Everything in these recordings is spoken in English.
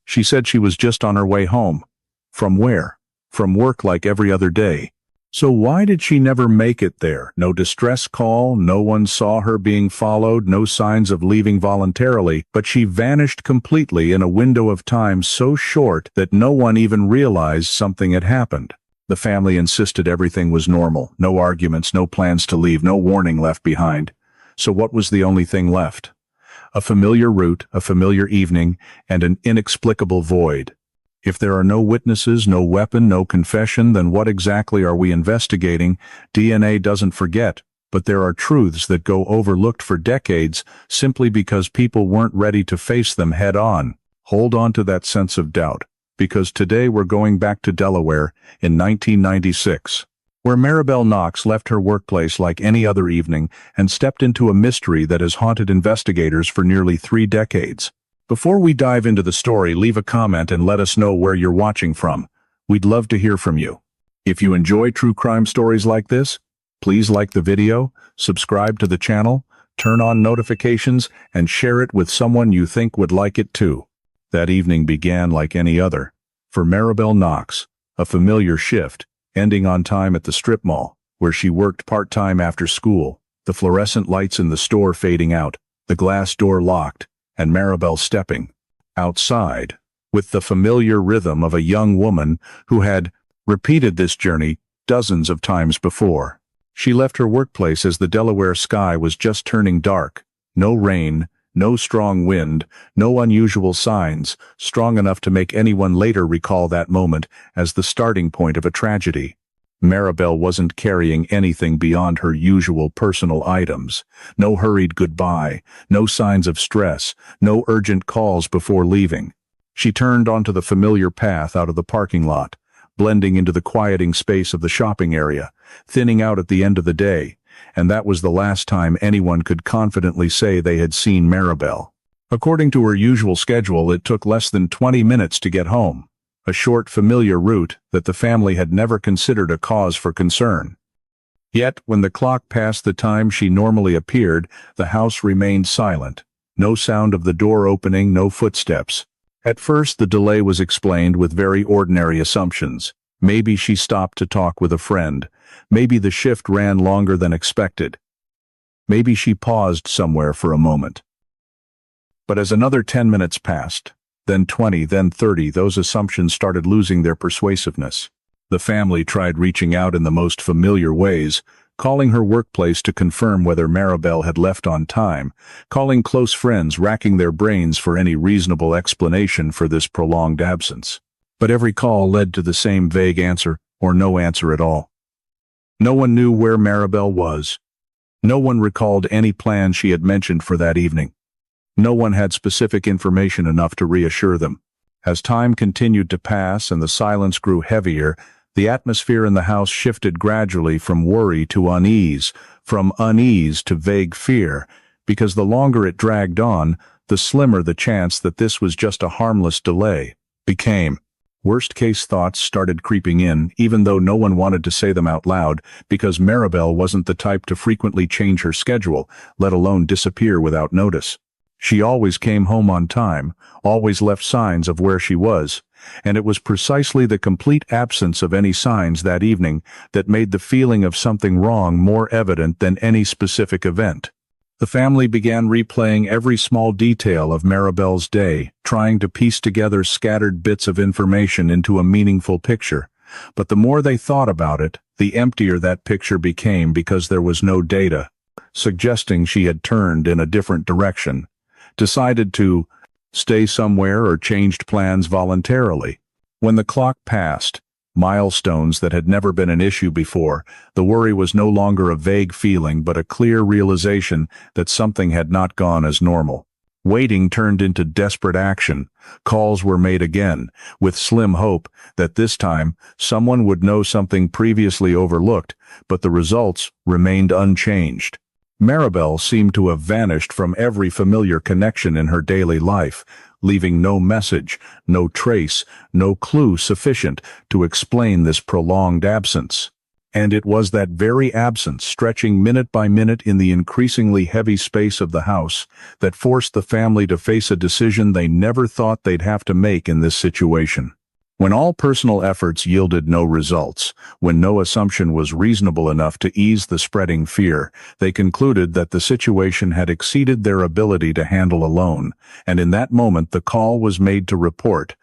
She said she was just on her way home. From where? From work like every other day. So why did she never make it there? No distress call, no one saw her being followed, no signs of leaving voluntarily, but she vanished completely in a window of time so short that no one even realized something had happened. The family insisted everything was normal, no arguments, no plans to leave, no warning left behind. So what was the only thing left? A familiar route, a familiar evening, and an inexplicable void. If there are no witnesses, no weapon, no confession, then what exactly are we investigating? DNA doesn't forget, but there are truths that go overlooked for decades simply because people weren't ready to face them head on. Hold on to that sense of doubt, because today we're going back to Delaware in 1996, where Maribel Knox left her workplace like any other evening and stepped into a mystery that has haunted investigators for nearly 3 decades. Before we dive into the story, leave a comment and let us know where you're watching from. We'd love to hear from you. If you enjoy true crime stories like this, please like the video, subscribe to the channel, turn on notifications, and share it with someone you think would like it too. That evening began like any other. For Maribel Knox, a familiar shift, ending on time at the strip mall, where she worked part-time after school, the fluorescent lights in the store fading out, the glass door locked, and Maribel stepping outside with the familiar rhythm of a young woman who had repeated this journey dozens of times before. She left her workplace as the Delaware sky was just turning dark. No rain, no strong wind, no unusual signs, strong enough to make anyone later recall that moment as the starting point of a tragedy. Maribel wasn't carrying anything beyond her usual personal items. No hurried goodbye, no signs of stress, no urgent calls before leaving. She turned onto the familiar path out of the parking lot, blending into the quieting space of the shopping area, thinning out at the end of the day, and that was the last time anyone could confidently say they had seen Maribel. According to her usual schedule, it took less than 20 minutes to get home. A short, familiar route that the family had never considered a cause for concern. Yet, when the clock passed the time she normally appeared, the house remained silent. No sound of the door opening, no footsteps. At first, the delay was explained with very ordinary assumptions. Maybe she stopped to talk with a friend. Maybe the shift ran longer than expected. Maybe she paused somewhere for a moment. But as another 10 minutes passed, then 20, then 30, those assumptions started losing their persuasiveness. The family tried reaching out in the most familiar ways, calling her workplace to confirm whether Maribel had left on time, calling close friends, racking their brains for any reasonable explanation for this prolonged absence. But every call led to the same vague answer, or no answer at all. No one knew where Maribel was. No one recalled any plan she had mentioned for that evening. No one had specific information enough to reassure them. As time continued to pass and the silence grew heavier, the atmosphere in the house shifted gradually from worry to unease, from unease to vague fear, because the longer it dragged on, the slimmer the chance that this was just a harmless delay became. Worst-case thoughts started creeping in, even though no one wanted to say them out loud, because Maribel wasn't the type to frequently change her schedule, let alone disappear without notice. She always came home on time, always left signs of where she was, and it was precisely the complete absence of any signs that evening that made the feeling of something wrong more evident than any specific event. The family began replaying every small detail of Maribel's day, trying to piece together scattered bits of information into a meaningful picture. But the more they thought about it, the emptier that picture became because there was no data, suggesting she had turned in a different direction, decided to stay somewhere or changed plans voluntarily. When the clock passed, milestones that had never been an issue before, the worry was no longer a vague feeling but a clear realization that something had not gone as normal. Waiting turned into desperate action. Calls were made again, with slim hope that this time someone would know something previously overlooked, but the results remained unchanged. Maribel seemed to have vanished from every familiar connection in her daily life, leaving no message, no trace, no clue sufficient to explain this prolonged absence. And it was that very absence, stretching minute by minute in the increasingly heavy space of the house, that forced the family to face a decision they never thought they'd have to make in this situation. When all personal efforts yielded no results, when no assumption was reasonable enough to ease the spreading fear, they concluded that the situation had exceeded their ability to handle alone, and in that moment the call was made to report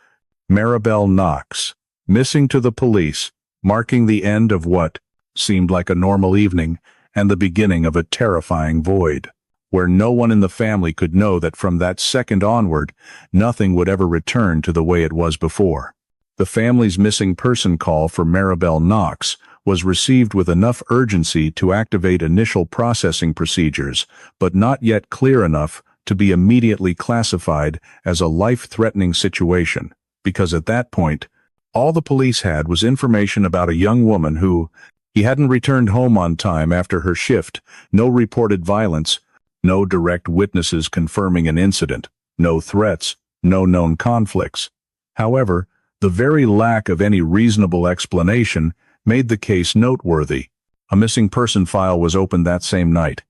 Maribel Knox, missing, to the police, marking the end of what seemed like a normal evening and the beginning of a terrifying void, where no one in the family could know that from that second onward, nothing would ever return to the way it was before. The family's missing person call for Maribel Knox was received with enough urgency to activate initial processing procedures, but not yet clear enough to be immediately classified as a life-threatening situation, because at that point, all the police had was information about a young woman who hadn't returned home on time after her shift, no reported violence, no direct witnesses confirming an incident, no threats, no known conflicts. However, the very lack of any reasonable explanation made the case noteworthy. A missing person file was opened that same night.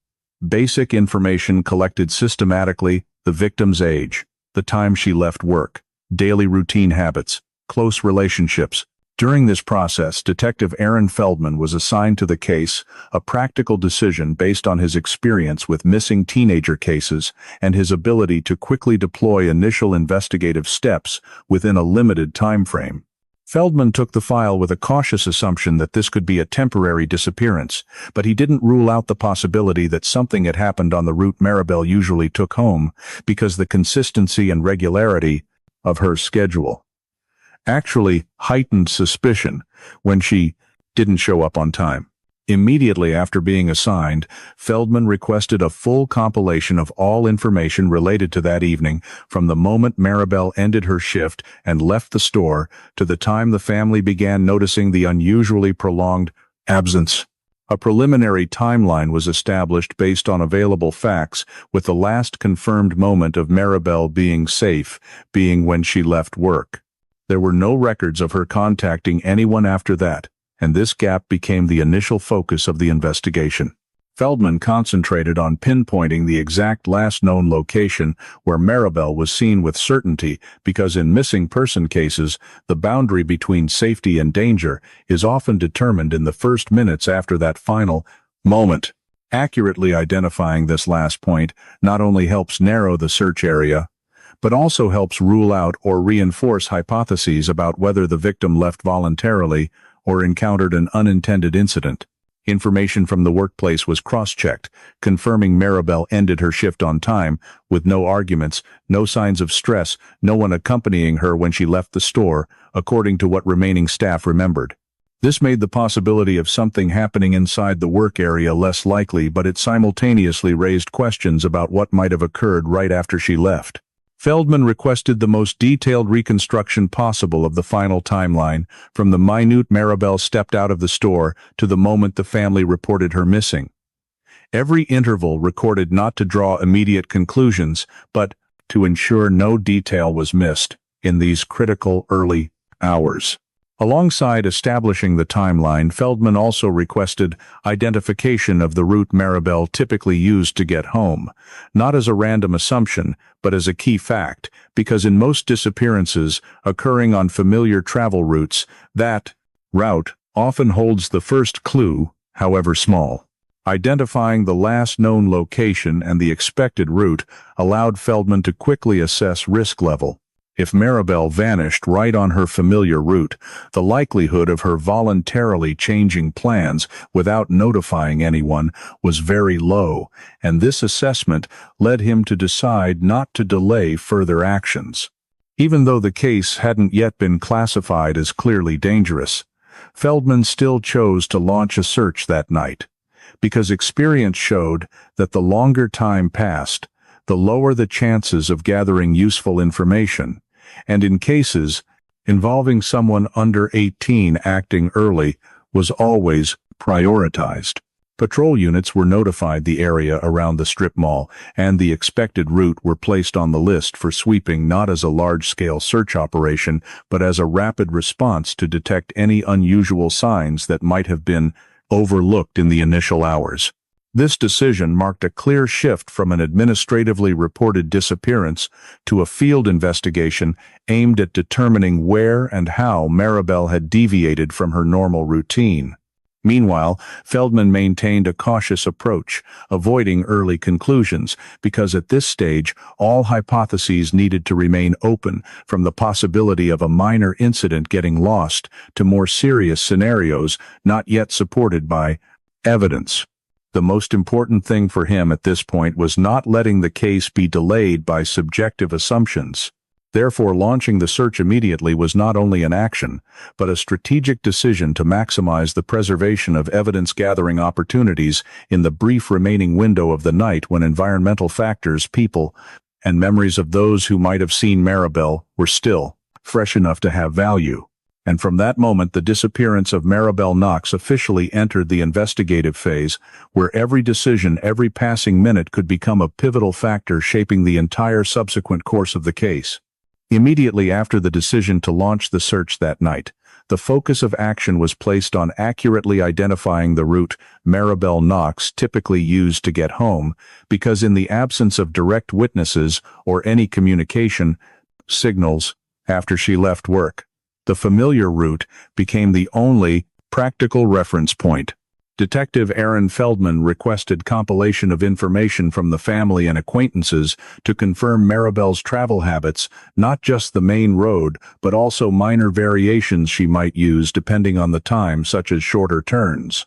Basic information collected systematically: the victim's age, the time she left work, daily routine habits, close relationships. During this process, Detective Aaron Feldman was assigned to the case, a practical decision based on his experience with missing teenager cases and his ability to quickly deploy initial investigative steps within a limited time frame. Feldman took the file with a cautious assumption that this could be a temporary disappearance, but he didn't rule out the possibility that something had happened on the route Maribel usually took home, because the consistency and regularity of her schedule actually heightened suspicion when she didn't show up on time. Immediately after being assigned, Feldman requested a full compilation of all information related to that evening, from the moment Maribel ended her shift and left the store to the time the family began noticing the unusually prolonged absence. A preliminary timeline was established based on available facts, with the last confirmed moment of Maribel being safe being when she left work. There were no records of her contacting anyone after that, and this gap became the initial focus of the investigation. Feldman concentrated on pinpointing the exact last known location where Maribel was seen with certainty, because in missing person cases, the boundary between safety and danger is often determined in the first minutes after that final moment. Accurately identifying this last point not only helps narrow the search area, but also helps rule out or reinforce hypotheses about whether the victim left voluntarily or encountered an unintended incident. Information from the workplace was cross-checked, confirming Maribel ended her shift on time, with no arguments, no signs of stress, no one accompanying her when she left the store, according to what remaining staff remembered. This made the possibility of something happening inside the work area less likely, but it simultaneously raised questions about what might have occurred right after she left. Feldman requested the most detailed reconstruction possible of the final timeline, from the minute Maribel stepped out of the store to the moment the family reported her missing. Every interval recorded, not to draw immediate conclusions, but to ensure no detail was missed in these critical early hours. Alongside establishing the timeline, Feldman also requested identification of the route Maribel typically used to get home, not as a random assumption, but as a key fact, because in most disappearances occurring on familiar travel routes, that route often holds the first clue, however small. Identifying the last known location and the expected route allowed Feldman to quickly assess risk level. If Maribel vanished right on her familiar route, the likelihood of her voluntarily changing plans without notifying anyone was very low, and this assessment led him to decide not to delay further actions. Even though the case hadn't yet been classified as clearly dangerous, Feldman still chose to launch a search that night, because experience showed that the longer time passed, the lower the chances of gathering useful information, and in cases involving someone under 18, acting early was always prioritized. Patrol units were notified the area around the strip mall, and the expected route were placed on the list for sweeping, not as a large-scale search operation, but as a rapid response to detect any unusual signs that might have been overlooked in the initial hours. This decision marked a clear shift from an administratively reported disappearance to a field investigation aimed at determining where and how Maribel had deviated from her normal routine. Meanwhile, Feldman maintained a cautious approach, avoiding early conclusions, because at this stage, all hypotheses needed to remain open, from the possibility of a minor incident getting lost to more serious scenarios not yet supported by evidence. The most important thing for him at this point was not letting the case be delayed by subjective assumptions. Therefore, launching the search immediately was not only an action, but a strategic decision to maximize the preservation of evidence-gathering opportunities in the brief remaining window of the night when environmental factors, people, and memories of those who might have seen Maribel were still fresh enough to have value. And from that moment, the disappearance of Maribel Knox officially entered the investigative phase, where every decision, every passing minute could become a pivotal factor shaping the entire subsequent course of the case. Immediately after the decision to launch the search that night, the focus of action was placed on accurately identifying the route Maribel Knox typically used to get home, because in the absence of direct witnesses or any communication signals after she left work, the familiar route became the only practical reference point. Detective Aaron Feldman requested compilation of information from the family and acquaintances to confirm Maribel's travel habits, not just the main road, but also minor variations she might use depending on the time, such as shorter turns,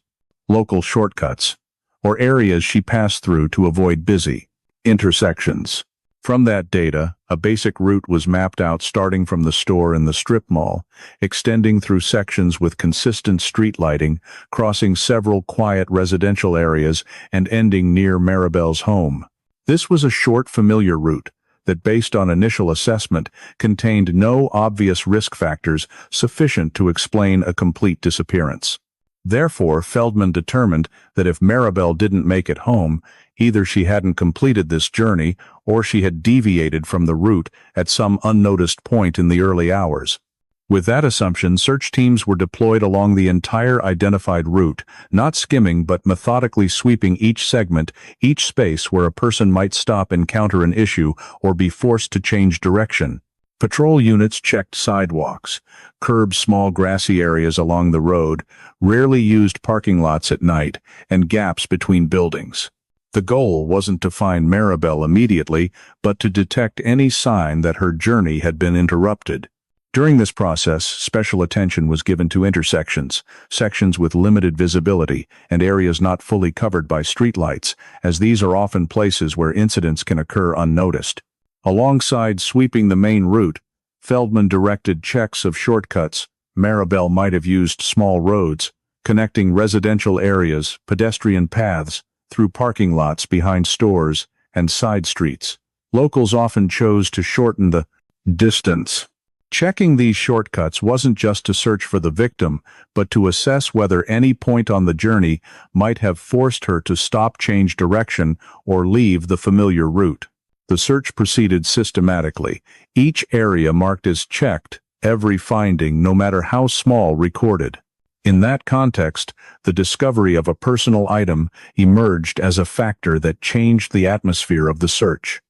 local shortcuts, or areas she passed through to avoid busy intersections. From that data, a basic route was mapped out starting from the store in the strip mall, extending through sections with consistent street lighting, crossing several quiet residential areas, and ending near Maribel's home. This was a short, familiar route that, based on initial assessment, contained no obvious risk factors sufficient to explain a complete disappearance. Therefore, Feldman determined that if Maribel didn't make it home, either she hadn't completed this journey or she had deviated from the route at some unnoticed point in the early hours. With that assumption, search teams were deployed along the entire identified route, not skimming but methodically sweeping each segment, each space where a person might stop, encounter an issue, or be forced to change direction. Patrol units checked sidewalks, curbed small grassy areas along the road, rarely used parking lots at night, and gaps between buildings. The goal wasn't to find Maribel immediately, but to detect any sign that her journey had been interrupted. During this process, special attention was given to intersections, sections with limited visibility, and areas not fully covered by streetlights, as these are often places where incidents can occur unnoticed. Alongside sweeping the main route, Feldman directed checks of shortcuts. Maribel might have used small roads, connecting residential areas, pedestrian paths, through parking lots behind stores, and side streets. Locals often chose to shorten the distance. Checking these shortcuts wasn't just to search for the victim, but to assess whether any point on the journey might have forced her to stop, change direction, or leave the familiar route. The search proceeded systematically, each area marked as checked, every finding, no matter how small, recorded. In that context, the discovery of a personal item emerged as a factor that changed the atmosphere of the search.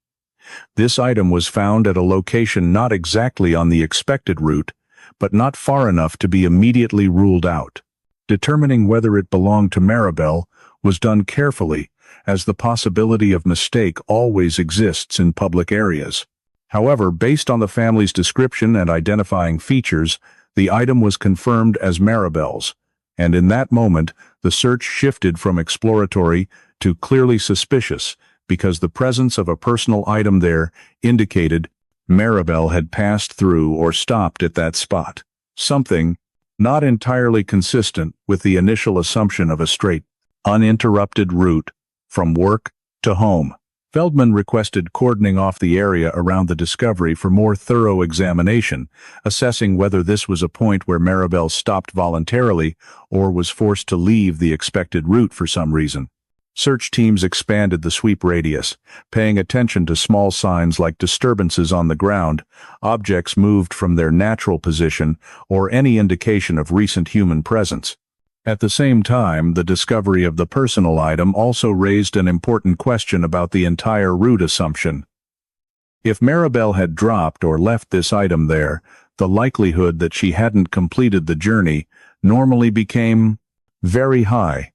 This item was found at a location not exactly on the expected route, but not far enough to be immediately ruled out. Determining whether it belonged to Maribel was done carefully, as the possibility of mistake always exists in public areas. However, based on the family's description and identifying features, the item was confirmed as Maribel's, and in that moment, the search shifted from exploratory to clearly suspicious, because the presence of a personal item there indicated Maribel had passed through or stopped at that spot. Something not entirely consistent with the initial assumption of a straight, uninterrupted route from work to home. Feldman requested cordoning off the area around the discovery for more thorough examination, assessing whether this was a point where Maribel stopped voluntarily or was forced to leave the expected route for some reason. Search teams expanded the sweep radius, paying attention to small signs like disturbances on the ground, objects moved from their natural position, or any indication of recent human presence. At the same time, the discovery of the personal item also raised an important question about the entire route assumption. If Maribel had dropped or left this item there, the likelihood that she hadn't completed the journey normally became very high,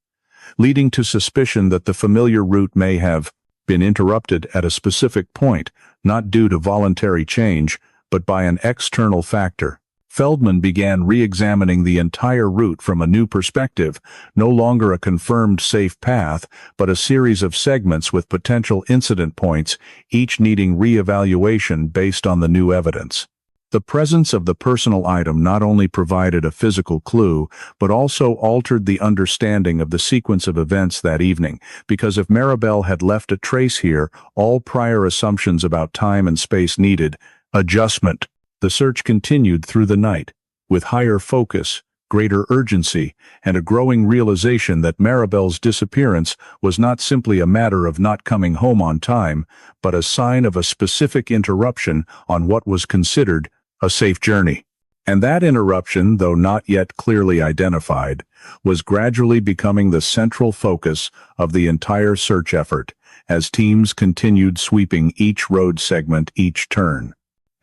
leading to suspicion that the familiar route may have been interrupted at a specific point, not due to voluntary change, but by an external factor. Feldman began re-examining the entire route from a new perspective, no longer a confirmed safe path, but a series of segments with potential incident points, each needing re-evaluation based on the new evidence. The presence of the personal item not only provided a physical clue, but also altered the understanding of the sequence of events that evening, because if Maribel had left a trace here, all prior assumptions about time and space needed adjustment. The search continued through the night, with higher focus, greater urgency, and a growing realization that Maribel's disappearance was not simply a matter of not coming home on time, but a sign of a specific interruption on what was considered a safe journey. And that interruption, though not yet clearly identified, was gradually becoming the central focus of the entire search effort, as teams continued sweeping each road segment each turn,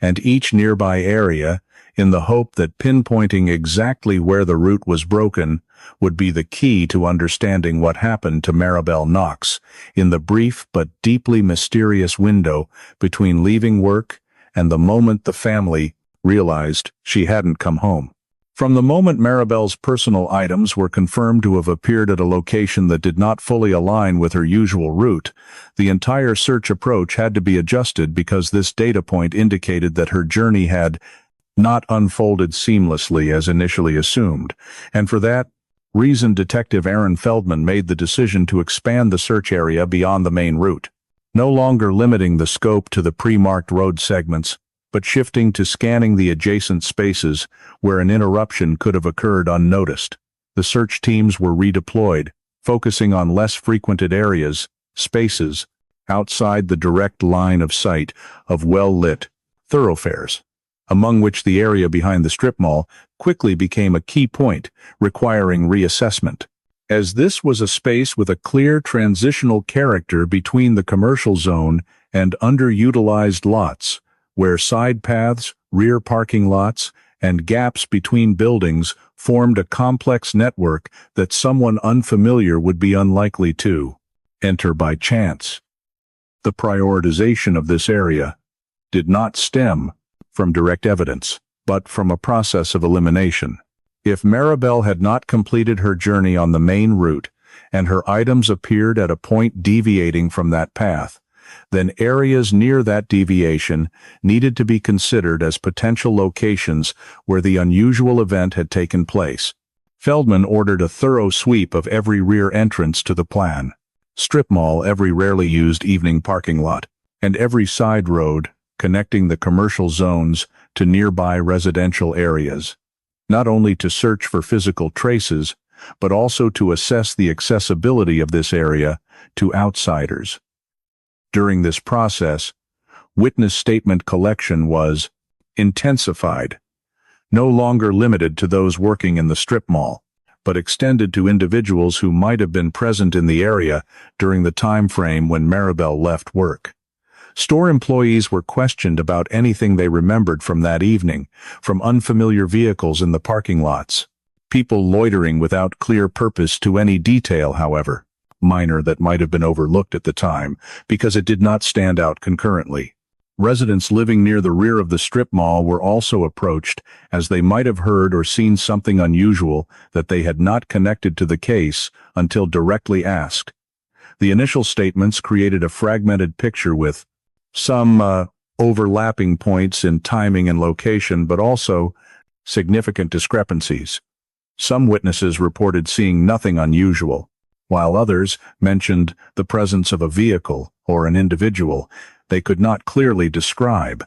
and each nearby area, in the hope that pinpointing exactly where the route was broken would be the key to understanding what happened to Maribel Knox in the brief but deeply mysterious window between leaving work and the moment the family realized she hadn't come home. From the moment Maribel's personal items were confirmed to have appeared at a location that did not fully align with her usual route, the entire search approach had to be adjusted because this data point indicated that her journey had not unfolded seamlessly as initially assumed, and for that reason Detective Aaron Feldman made the decision to expand the search area beyond the main route, no longer limiting the scope to the pre-marked road segments, but shifting to scanning the adjacent spaces where an interruption could have occurred unnoticed. The search teams were redeployed, focusing on less frequented areas, spaces, outside the direct line of sight of well-lit thoroughfares, among which the area behind the strip mall quickly became a key point, requiring reassessment, as this was a space with a clear transitional character between the commercial zone and underutilized lots, where side paths, rear parking lots, and gaps between buildings formed a complex network that someone unfamiliar would be unlikely to enter by chance. The prioritization of this area did not stem from direct evidence, but from a process of elimination. If Maribel had not completed her journey on the main route, and her items appeared at a point deviating from that path, then areas near that deviation needed to be considered as potential locations where the unusual event had taken place. Feldman ordered a thorough sweep of every rear entrance to the plan, strip mall, every rarely used evening parking lot, and every side road connecting the commercial zones to nearby residential areas, not only to search for physical traces, but also to assess the accessibility of this area to outsiders. During this process, witness statement collection was intensified, no longer limited to those working in the strip mall, but extended to individuals who might have been present in the area during the time frame when Maribel left work. Store employees were questioned about anything they remembered from that evening, from unfamiliar vehicles in the parking lots, people loitering without clear purpose, to any detail, however minor, that might have been overlooked at the time because it did not stand out concurrently. Residents living near the rear of the strip mall were also approached, as they might have heard or seen something unusual that they had not connected to the case until directly asked. The initial statements created a fragmented picture with some overlapping points in timing and location, but also significant discrepancies. Some witnesses reported seeing nothing unusual, while others mentioned the presence of a vehicle or an individual they could not clearly describe.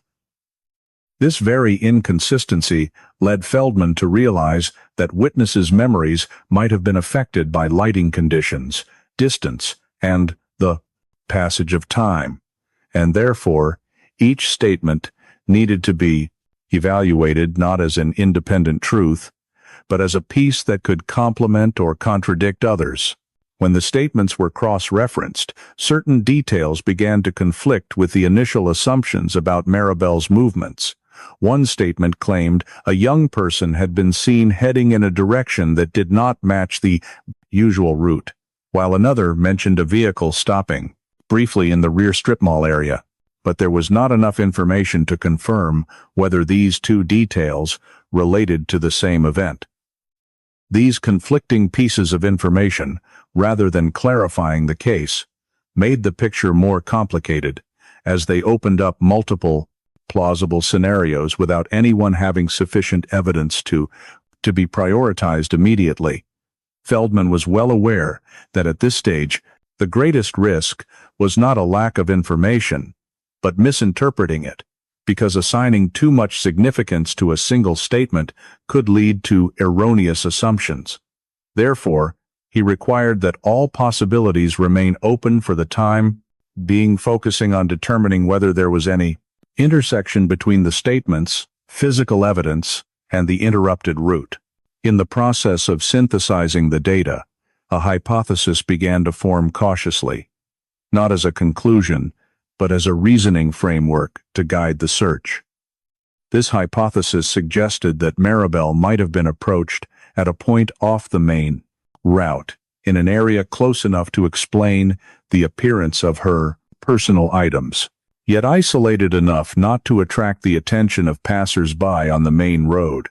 This very inconsistency led Feldman to realize that witnesses' memories might have been affected by lighting conditions, distance, and the passage of time, and therefore each statement needed to be evaluated not as an independent truth, but as a piece that could complement or contradict others. When the statements were cross-referenced, certain details began to conflict with the initial assumptions about Maribel's movements. One statement claimed a young person had been seen heading in a direction that did not match the usual route, while another mentioned a vehicle stopping briefly in the rear strip mall area, but there was not enough information to confirm whether these two details related to the same event. These conflicting pieces of information, rather than clarifying the case, made the picture more complicated, as they opened up multiple plausible scenarios without anyone having sufficient evidence to be prioritized immediately. Feldman was well aware that at this stage, the greatest risk was not a lack of information, but misinterpreting it, because assigning too much significance to a single statement could lead to erroneous assumptions. Therefore, he required that all possibilities remain open for the time being, focusing on determining whether there was any intersection between the statements, physical evidence, and the interrupted route. In the process of synthesizing the data, a hypothesis began to form cautiously, not as a conclusion, but as a reasoning framework to guide the search. This hypothesis suggested that Maribel might have been approached at a point off the main route, in an area close enough to explain the appearance of her personal items, yet isolated enough not to attract the attention of passers-by on the main road.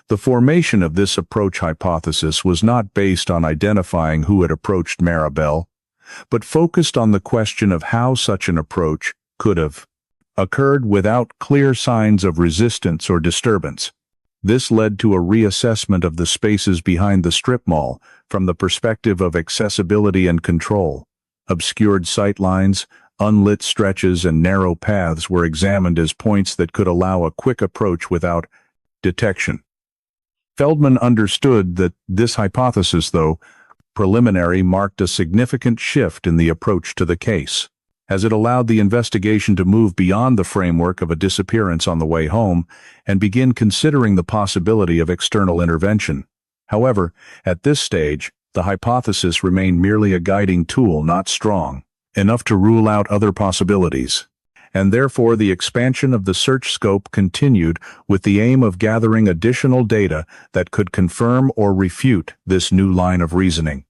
The formation of this approach hypothesis was not based on identifying who had approached Maribel, but focused on the question of how such an approach could have occurred without clear signs of resistance or disturbance. This led to a reassessment of the spaces behind the strip mall from the perspective of accessibility and control. Obscured sightlines, unlit stretches, and narrow paths were examined as points that could allow a quick approach without detection. Feldman understood that this hypothesis, though preliminary, marked a significant shift in the approach to the case, as it allowed the investigation to move beyond the framework of a disappearance on the way home and begin considering the possibility of external intervention. However, at this stage, the hypothesis remained merely a guiding tool, not strong enough to rule out other possibilities, and therefore the expansion of the search scope continued with the aim of gathering additional data that could confirm or refute this new line of reasoning.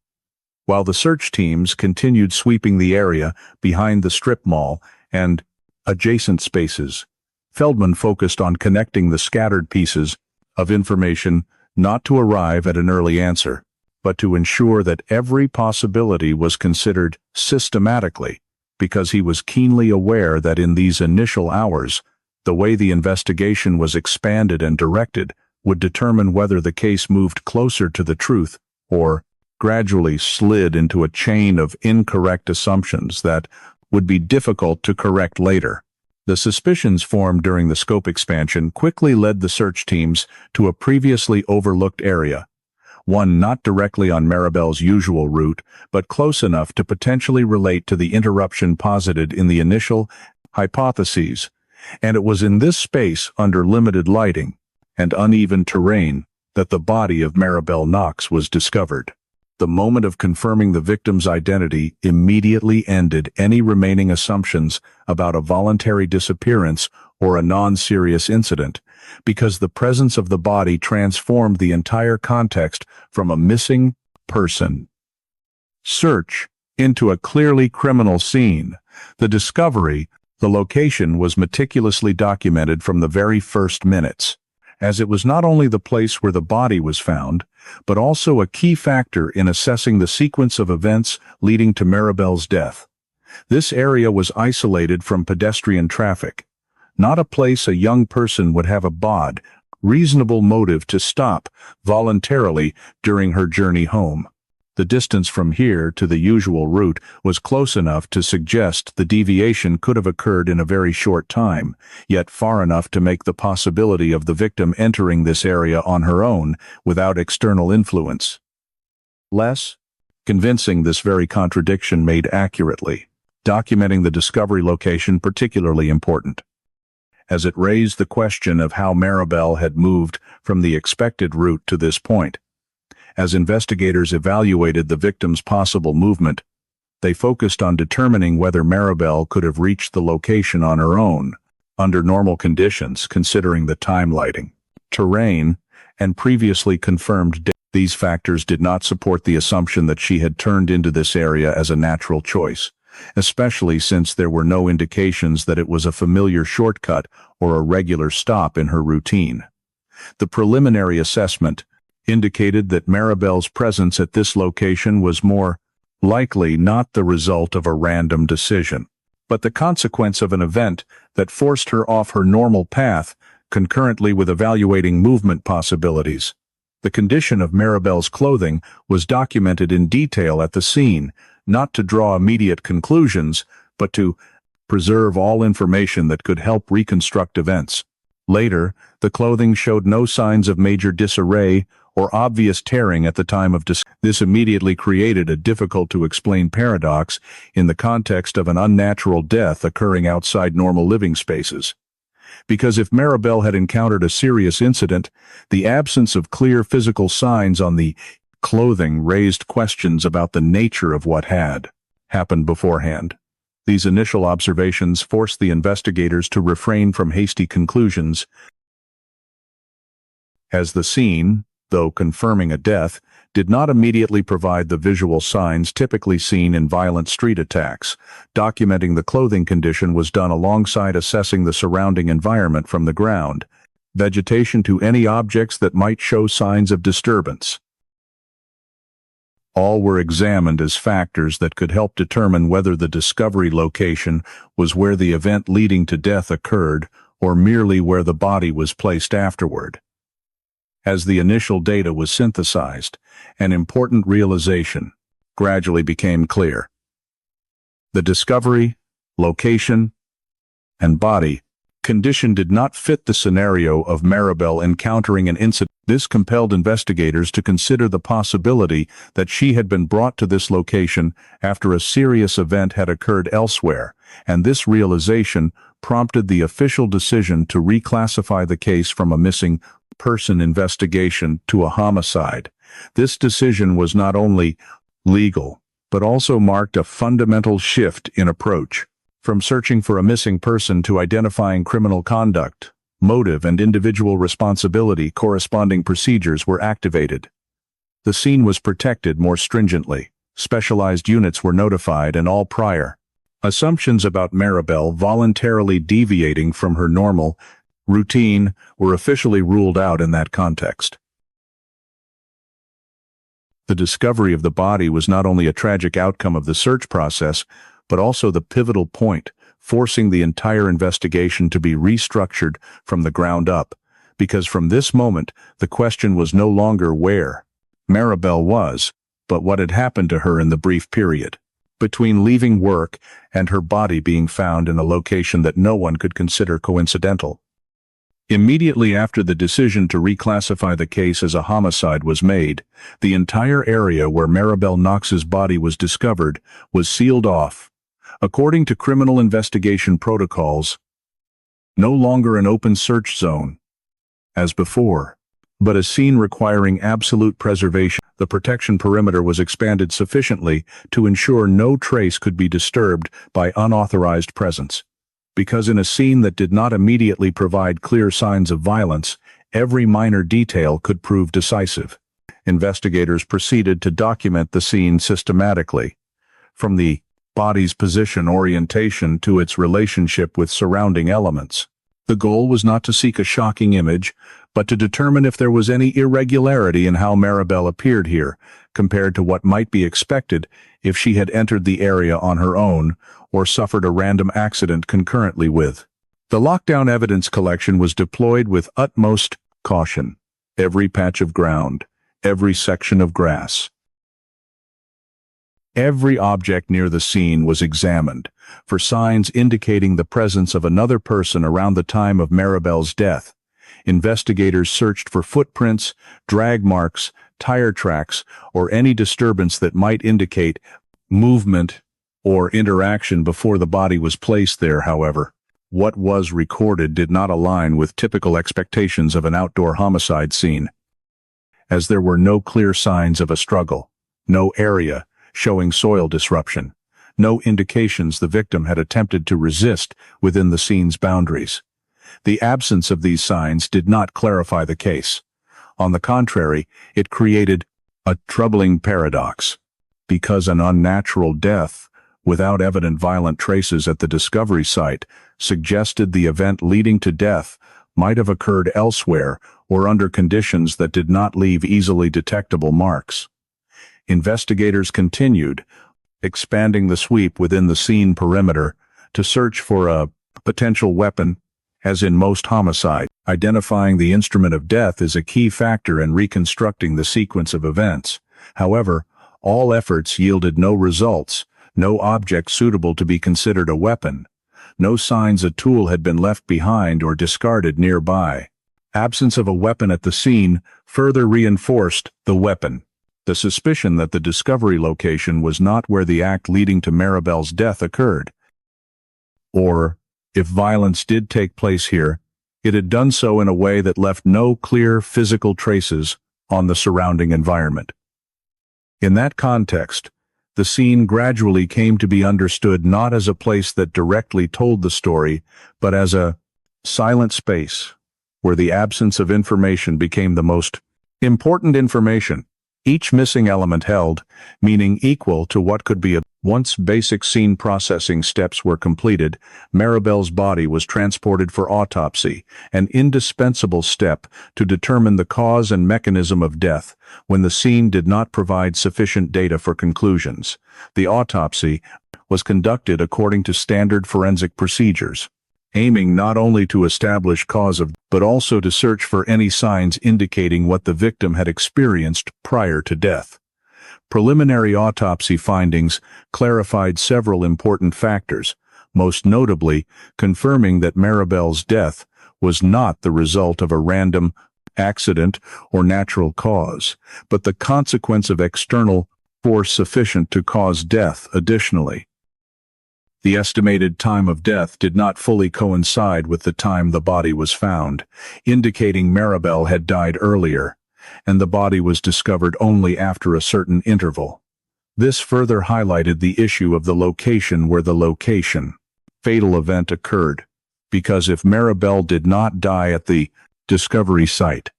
While the search teams continued sweeping the area behind the strip mall and adjacent spaces, Feldman focused on connecting the scattered pieces of information not to arrive at an early answer, but to ensure that every possibility was considered systematically, because he was keenly aware that in these initial hours, the way the investigation was expanded and directed would determine whether the case moved closer to the truth or gradually slid into a chain of incorrect assumptions that would be difficult to correct later. The suspicions formed during the scope expansion quickly led the search teams to a previously overlooked area, one not directly on Maribel's usual route, but close enough to potentially relate to the interruption posited in the initial hypotheses, and it was in this space, under limited lighting and uneven terrain, that the body of Maribel Knox was discovered. The moment of confirming the victim's identity immediately ended any remaining assumptions about a voluntary disappearance or a non-serious incident, because the presence of the body transformed the entire context from a missing person search into a clearly criminal scene. The discovery, the location, was meticulously documented from the very first minutes, as it was not only the place where the body was found, but also a key factor in assessing the sequence of events leading to Maribel's death. This area was isolated from pedestrian traffic, not a place a young person would have a reasonable motive to stop voluntarily during her journey home. The distance from here to the usual route was close enough to suggest the deviation could have occurred in a very short time, yet far enough to make the possibility of the victim entering this area on her own without external influence less convincing. This very contradiction made accurately documenting the discovery location particularly important, as it raised the question of how Maribel had moved from the expected route to this point. As investigators evaluated the victim's possible movement, they focused on determining whether Maribel could have reached the location on her own, under normal conditions considering the time, lighting, terrain, and previously confirmed data. These factors did not support the assumption that she had turned into this area as a natural choice, especially since there were no indications that it was a familiar shortcut or a regular stop in her routine. The preliminary assessment indicated that Maribel's presence at this location was more likely not the result of a random decision, but the consequence of an event that forced her off her normal path, concurrently with evaluating movement possibilities. The condition of Maribel's clothing was documented in detail at the scene, not to draw immediate conclusions, but to preserve all information that could help reconstruct events. Later, the clothing showed no signs of major disarray or obvious tearing at the time of discovery. This immediately created a difficult-to-explain paradox in the context of an unnatural death occurring outside normal living spaces. Because if Maribel had encountered a serious incident, the absence of clear physical signs on the clothing raised questions about the nature of what had happened beforehand. These initial observations forced the investigators to refrain from hasty conclusions, as the scene, though confirming a death, did not immediately provide the visual signs typically seen in violent street attacks. Documenting the clothing condition was done alongside assessing the surrounding environment from the ground, vegetation to any objects that might show signs of disturbance. All were examined as factors that could help determine whether the discovery location was where the event leading to death occurred or merely where the body was placed afterward. As the initial data was synthesized, an important realization gradually became clear. The discovery, location, and body condition did not fit the scenario of Maribel encountering an incident. This compelled investigators to consider the possibility that she had been brought to this location after a serious event had occurred elsewhere, and this realization prompted the official decision to reclassify the case from a missing person investigation to a homicide. This decision was not only legal, but also marked a fundamental shift in approach. From searching for a missing person to identifying criminal conduct, motive, and individual responsibility, corresponding procedures were activated. The scene was protected more stringently, specialized units were notified, and all prior assumptions about Maribel voluntarily deviating from her normal routine were officially ruled out in that context. The discovery of the body was not only a tragic outcome of the search process, but also the pivotal point, forcing the entire investigation to be restructured from the ground up, because from this moment, the question was no longer where Maribel was, but what had happened to her in the brief period between leaving work and her body being found in a location that no one could consider coincidental. Immediately after the decision to reclassify the case as a homicide was made, the entire area where Maribel Knox's body was discovered was sealed off. According to criminal investigation protocols, no longer an open search zone, as before, but a scene requiring absolute preservation. The protection perimeter was expanded sufficiently to ensure no trace could be disturbed by unauthorized presence. Because in a scene that did not immediately provide clear signs of violence, every minor detail could prove decisive. Investigators proceeded to document the scene systematically, from the body's position, orientation, to its relationship with surrounding elements. The goal was not to seek a shocking image, but to determine if there was any irregularity in how Maribel appeared here, compared to what might be expected if she had entered the area on her own or suffered a random accident concurrently with. The lockdown evidence collection was deployed with utmost caution. Every patch of ground, every section of grass, Every object near the scene was examined for signs indicating the presence of another person around the time of Maribel's death. Investigators searched for footprints, drag marks, tire tracks, or any disturbance that might indicate movement or interaction before the body was placed there. However, what was recorded did not align with typical expectations of an outdoor homicide scene, as there were no clear signs of a struggle, no area showing soil disruption, no indications the victim had attempted to resist within the scene's boundaries. The absence of these signs did not clarify the case. On the contrary, it created a troubling paradox, because an unnatural death without evident violent traces at the discovery site suggested the event leading to death might have occurred elsewhere or under conditions that did not leave easily detectable marks. Investigators continued, expanding the sweep within the scene perimeter to search for a potential weapon. As in most homicides, identifying the instrument of death is a key factor in reconstructing the sequence of events. However, all efforts yielded no results, no object suitable to be considered a weapon. No signs a tool had been left behind or discarded nearby. Absence of a weapon at the scene further reinforced the weapon. The suspicion that the discovery location was not where the act leading to Maribel's death occurred. Or, if violence did take place here, it had done so in a way that left no clear physical traces on the surrounding environment. In that context, the scene gradually came to be understood not as a place that directly told the story, but as a silent space where the absence of information became the most important information. Each missing element held meaning equal to what could be a once basic scene processing steps were completed. Maribel's body was transported for autopsy, an indispensable step to determine the cause and mechanism of death when the scene did not provide sufficient data for conclusions. The autopsy was conducted according to standard forensic procedures, aiming not only to establish cause of, but also to search for any signs indicating what the victim had experienced prior to death. Preliminary autopsy findings clarified several important factors, most notably confirming that Maribel's death was not the result of a random accident or natural cause, but the consequence of external force sufficient to cause death. Additionally, the estimated time of death did not fully coincide with the time the body was found, indicating Maribel had died earlier, and the body was discovered only after a certain interval. This further highlighted the issue of the location where the fatal event occurred, because if Maribel did not die at the discovery site,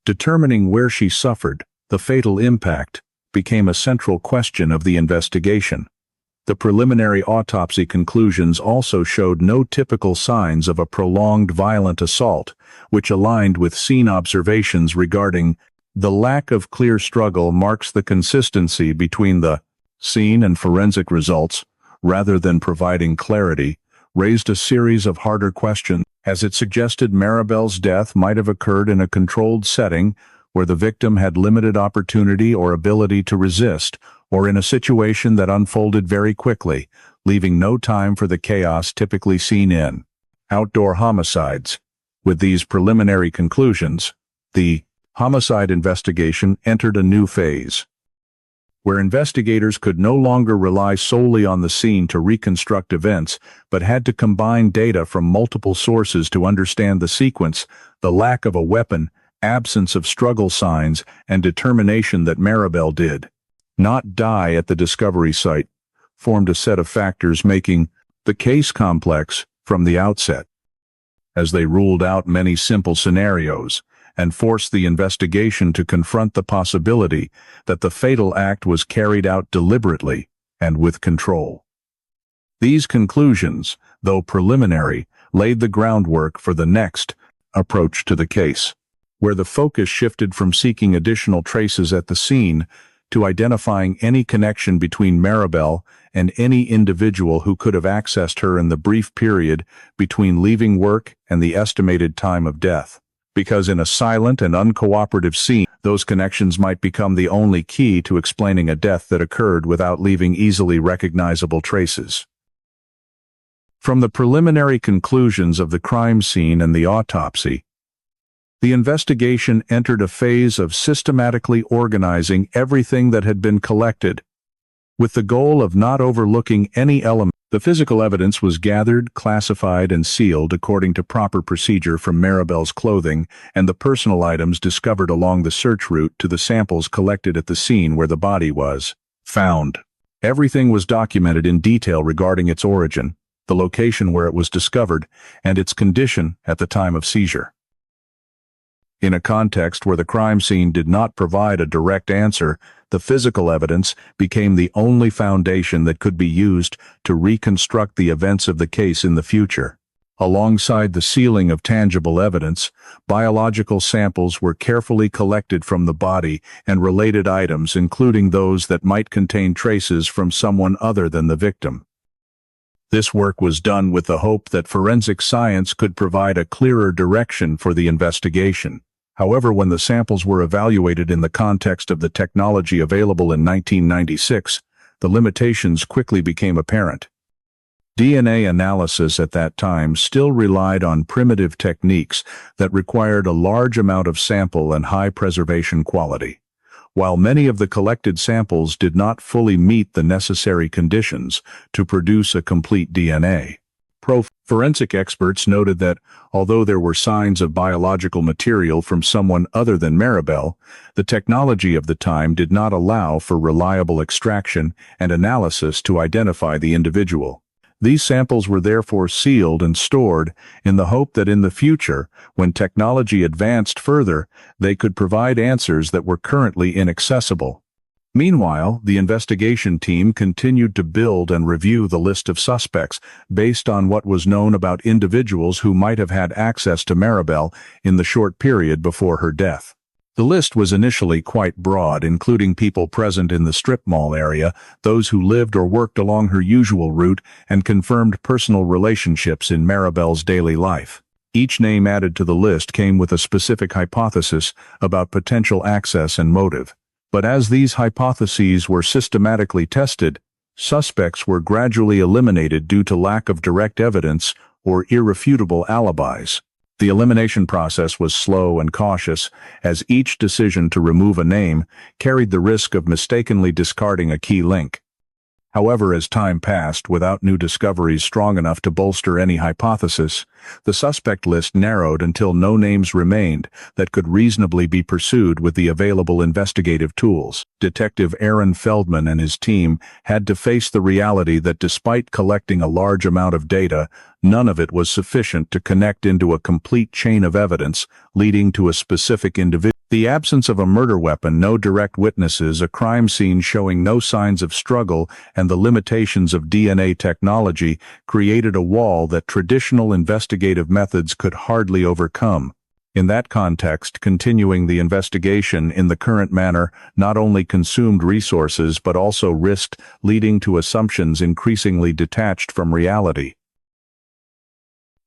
determining where she suffered the fatal impact became a central question of the investigation. The preliminary autopsy conclusions also showed no typical signs of a prolonged violent assault, which aligned with scene observations regarding the lack of clear struggle. Marks the consistency between the scene and forensic results, rather than providing clarity, raised a series of harder questions, as it suggested Maribel's death might have occurred in a controlled setting where the victim had limited opportunity or ability to resist, or in a situation that unfolded very quickly, leaving no time for the chaos typically seen in outdoor homicides. With these preliminary conclusions, the homicide investigation entered a new phase, where investigators could no longer rely solely on the scene to reconstruct events, but had to combine data from multiple sources to understand the sequence. The lack of a weapon, absence of struggle signs, and determination that Maribel did not die at the discovery site formed a set of factors making the case complex from the outset, as they ruled out many simple scenarios and forced the investigation to confront the possibility that the fatal act was carried out deliberately and with control. These conclusions, though preliminary, laid the groundwork for the next approach to the case, where the focus shifted from seeking additional traces at the scene to identifying any connection between Maribel and any individual who could have accessed her in the brief period between leaving work and the estimated time of death. because in a silent and uncooperative scene, those connections might become the only key to explaining a death that occurred without leaving easily recognizable traces. From the preliminary conclusions of the crime scene and the autopsy, the investigation entered a phase of systematically organizing everything that had been collected, with the goal of not overlooking any element. The physical evidence was gathered, classified, and sealed according to proper procedure from Maribel's clothing and the personal items discovered along the search route to the samples collected at the scene where the body was found. Everything was documented in detail regarding its origin, the location where it was discovered, and its condition at the time of seizure. In a context where the crime scene did not provide a direct answer, the physical evidence became the only foundation that could be used to reconstruct the events of the case in the future. Alongside the sealing of tangible evidence, biological samples were carefully collected from the body and related items, including those that might contain traces from someone other than the victim. This work was done with the hope that forensic science could provide a clearer direction for the investigation. However, when the samples were evaluated in the context of the technology available in 1996, the limitations quickly became apparent. DNA analysis at that time still relied on primitive techniques that required a large amount of sample and high preservation quality. While many of the collected samples did not fully meet the necessary conditions to produce a complete DNA, forensic experts noted that, although there were signs of biological material from someone other than Maribel, the technology of the time did not allow for reliable extraction and analysis to identify the individual. These samples were therefore sealed and stored in the hope that in the future, when technology advanced further, they could provide answers that were currently inaccessible. Meanwhile, the investigation team continued to build and review the list of suspects based on what was known about individuals who might have had access to Maribel in the short period before her death. The list was initially quite broad, including people present in the strip mall area, those who lived or worked along her usual route, and confirmed personal relationships in Maribel's daily life. Each name added to the list came with a specific hypothesis about potential access and motive. But as these hypotheses were systematically tested, suspects were gradually eliminated due to lack of direct evidence or irrefutable alibis. The elimination process was slow and cautious, as each decision to remove a name carried the risk of mistakenly discarding a key link. However, as time passed without new discoveries strong enough to bolster any hypothesis, the suspect list narrowed until no names remained that could reasonably be pursued with the available investigative tools. Detective Aaron Feldman and his team had to face the reality that despite collecting a large amount of data, none of it was sufficient to connect into a complete chain of evidence leading to a specific individual. The absence of a murder weapon, no direct witnesses, a crime scene showing no signs of struggle, and the limitations of DNA technology created a wall that traditional investigative methods could hardly overcome. In that context, continuing the investigation in the current manner not only consumed resources but also risked leading to assumptions increasingly detached from reality.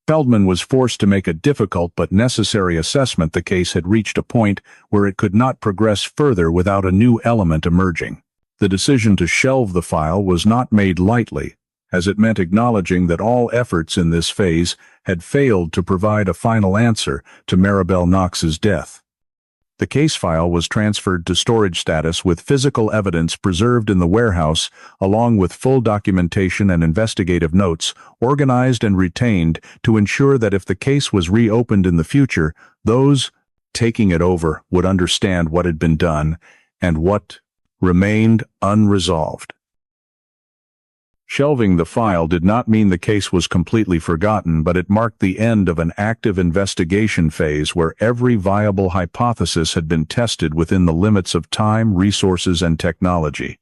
Feldman was forced to make a difficult but necessary assessment. The case had reached a point where it could not progress further without a new element emerging. The decision to shelve the file was not made lightly, as it meant acknowledging that all efforts in this phase had failed to provide a final answer to Maribel Knox's death. The case file was transferred to storage status with physical evidence preserved in the warehouse, along with full documentation and investigative notes, organized and retained to ensure that if the case was reopened in the future, those taking it over would understand what had been done and what remained unresolved. Shelving the file did not mean the case was completely forgotten, but it marked the end of an active investigation phase where every viable hypothesis had been tested within the limits of time, resources, and technology.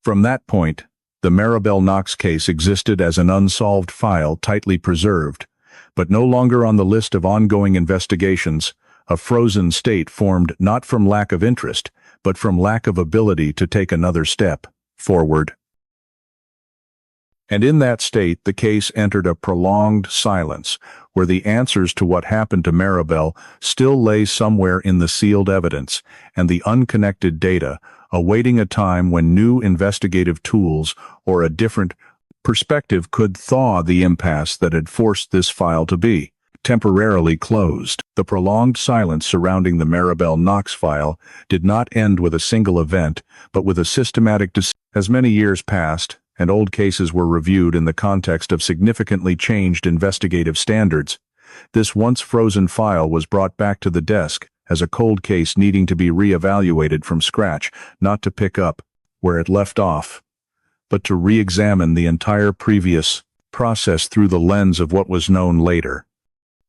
From that point, the Maribel Knox case existed as an unsolved file tightly preserved, but no longer on the list of ongoing investigations, a frozen state formed not from lack of interest, but from lack of ability to take another step forward. And in that state, the case entered a prolonged silence, where the answers to what happened to Maribel still lay somewhere in the sealed evidence and the unconnected data, awaiting a time when new investigative tools or a different perspective could thaw the impasse that had forced this file to be temporarily closed. The prolonged silence surrounding the Maribel Knox file did not end with a single event, but with a systematic decision. As many years passed, and old cases were reviewed in the context of significantly changed investigative standards, this once frozen file was brought back to the desk as a cold case needing to be re-evaluated from scratch, not to pick up where it left off, but to re-examine the entire previous process through the lens of what was known later.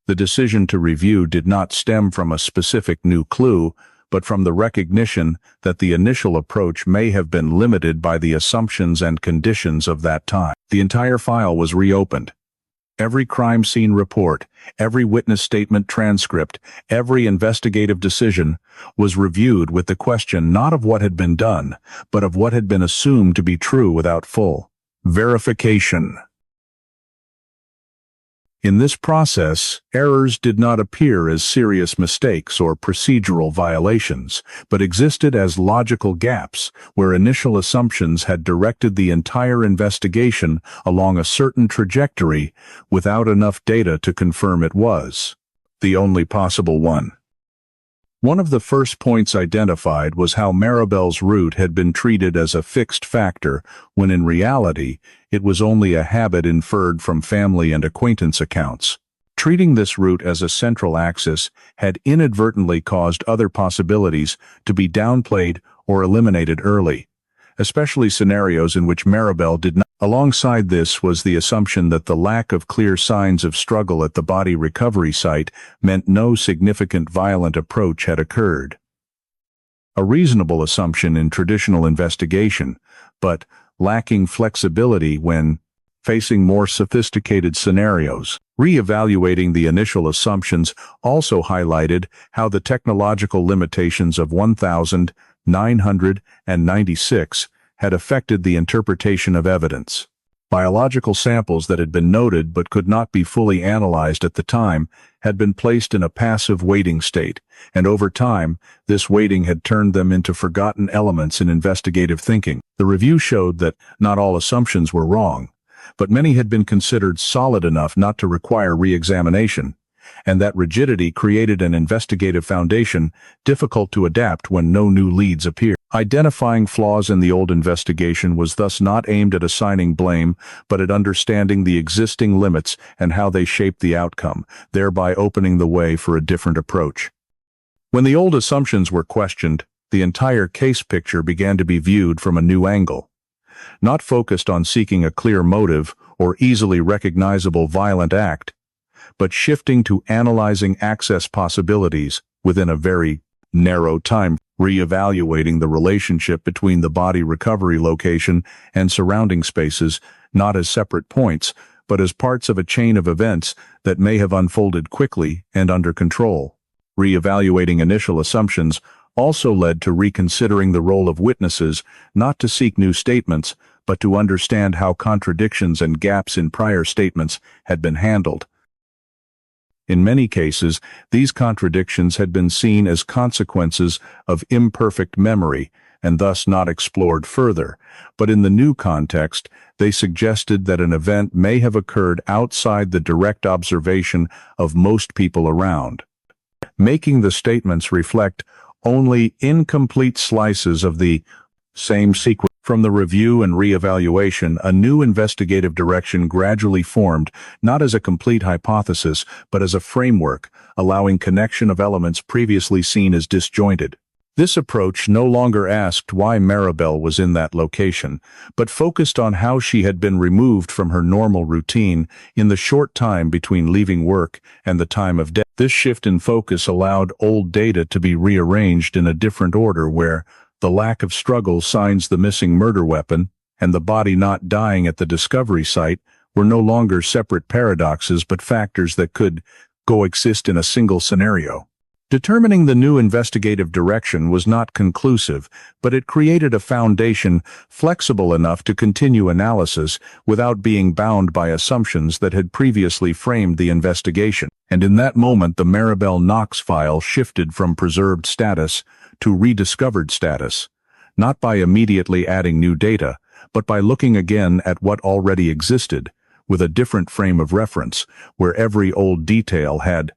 The decision to review did not stem from a specific new clue, but from the recognition that the initial approach may have been limited by the assumptions and conditions of that time. The entire file was reopened. Every crime scene report, every witness statement transcript, every investigative decision was reviewed with the question not of what had been done, but of what had been assumed to be true without full verification. In this process, errors did not appear as serious mistakes or procedural violations, but existed as logical gaps where initial assumptions had directed the entire investigation along a certain trajectory without enough data to confirm it was the only possible one. One of the first points identified was how Maribel's route had been treated as a fixed factor, when in reality, it was only a habit inferred from family and acquaintance accounts. Treating this route as a central axis had inadvertently caused other possibilities to be downplayed or eliminated early, especially scenarios in which Maribel did not. Alongside this was the assumption that the lack of clear signs of struggle at the body recovery site meant no significant violent approach had occurred. A reasonable assumption in traditional investigation, but lacking flexibility when facing more sophisticated scenarios. Re-evaluating the initial assumptions also highlighted how the technological limitations of 1996 had affected the interpretation of evidence. Biological samples that had been noted but could not be fully analyzed at the time had been placed in a passive waiting state, and over time, this waiting had turned them into forgotten elements in investigative thinking. The review showed that not all assumptions were wrong, but many had been considered solid enough not to require re-examination, and that rigidity created an investigative foundation difficult to adapt when no new leads appeared. Identifying flaws in the old investigation was thus not aimed at assigning blame, but at understanding the existing limits and how they shaped the outcome, thereby opening the way for a different approach. When the old assumptions were questioned, the entire case picture began to be viewed from a new angle. Not focused on seeking a clear motive or easily recognizable violent act, but shifting to analyzing access possibilities within a very narrow time, re-evaluating the relationship between the body recovery location and surrounding spaces, not as separate points, but as parts of a chain of events that may have unfolded quickly and under control. Re-evaluating initial assumptions also led to reconsidering the role of witnesses, not to seek new statements, but to understand how contradictions and gaps in prior statements had been handled. In many cases, these contradictions had been seen as consequences of imperfect memory and thus not explored further, but in the new context, they suggested that an event may have occurred outside the direct observation of most people around, making the statements reflect only incomplete slices of the same sequence. From the review and re-evaluation, a new investigative direction gradually formed, not as a complete hypothesis, but as a framework, allowing connection of elements previously seen as disjointed. This approach no longer asked why Maribel was in that location, but focused on how she had been removed from her normal routine in the short time between leaving work and the time of death. This shift in focus allowed old data to be rearranged in a different order where the lack of struggle signs the missing murder weapon, and the body not dying at the discovery site were no longer separate paradoxes but factors that could coexist in a single scenario. Determining the new investigative direction was not conclusive, but it created a foundation flexible enough to continue analysis without being bound by assumptions that had previously framed the investigation. And in that moment, the Maribel Knox file shifted from preserved status to rediscovered status, not by immediately adding new data, but by looking again at what already existed, with a different frame of reference, where every old detail had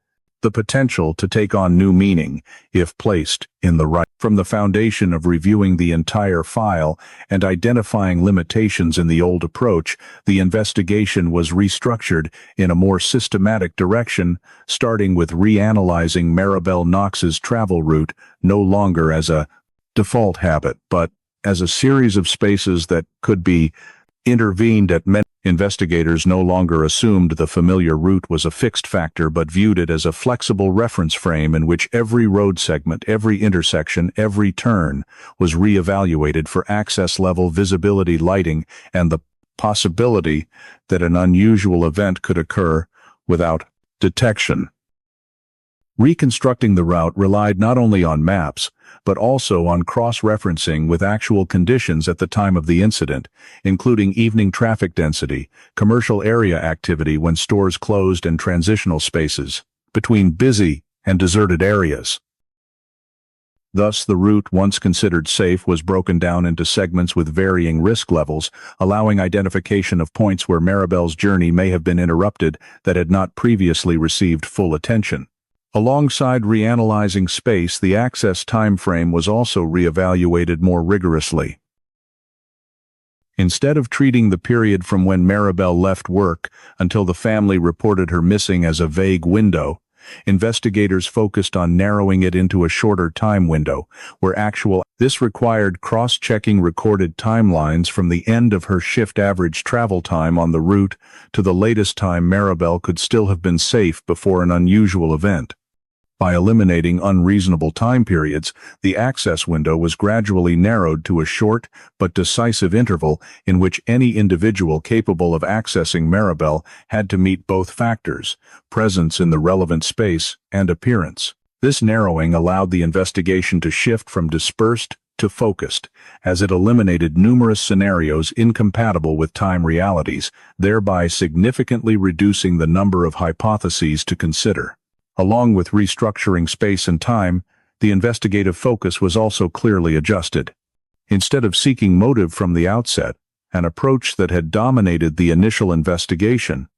the potential to take on new meaning if placed in the right. From the foundation of reviewing the entire file and identifying limitations in the old approach, the investigation was restructured in a more systematic direction, starting with reanalyzing Maribel Knox's travel route no longer as a default habit, but as a series of spaces that could be intervened at. Investigators no longer assumed the familiar route was a fixed factor but viewed it as a flexible reference frame in which every road segment, every intersection, every turn was reevaluated for access level, visibility, lighting, and the possibility that an unusual event could occur without detection. Reconstructing the route relied not only on maps, but also on cross-referencing with actual conditions at the time of the incident, including evening traffic density, commercial area activity when stores closed, and transitional spaces between busy and deserted areas. Thus, the route, once considered safe, was broken down into segments with varying risk levels, allowing identification of points where Maribel's journey may have been interrupted that had not previously received full attention. Alongside reanalyzing space, the access time frame was also reevaluated more rigorously. Instead of treating the period from when Maribel left work until the family reported her missing as a vague window, investigators focused on narrowing it into a shorter time window, This required cross-checking recorded timelines from the end of her shift average travel time on the route to the latest time Maribel could still have been safe before an unusual event. By eliminating unreasonable time periods, the access window was gradually narrowed to a short but decisive interval in which any individual capable of accessing Maribel had to meet both factors, presence in the relevant space and appearance. This narrowing allowed the investigation to shift from dispersed to focused, as it eliminated numerous scenarios incompatible with time realities, thereby significantly reducing the number of hypotheses to consider. Along with restructuring space and time, the investigative focus was also clearly adjusted. Instead of seeking motive from the outset, an approach that had dominated the initial investigation,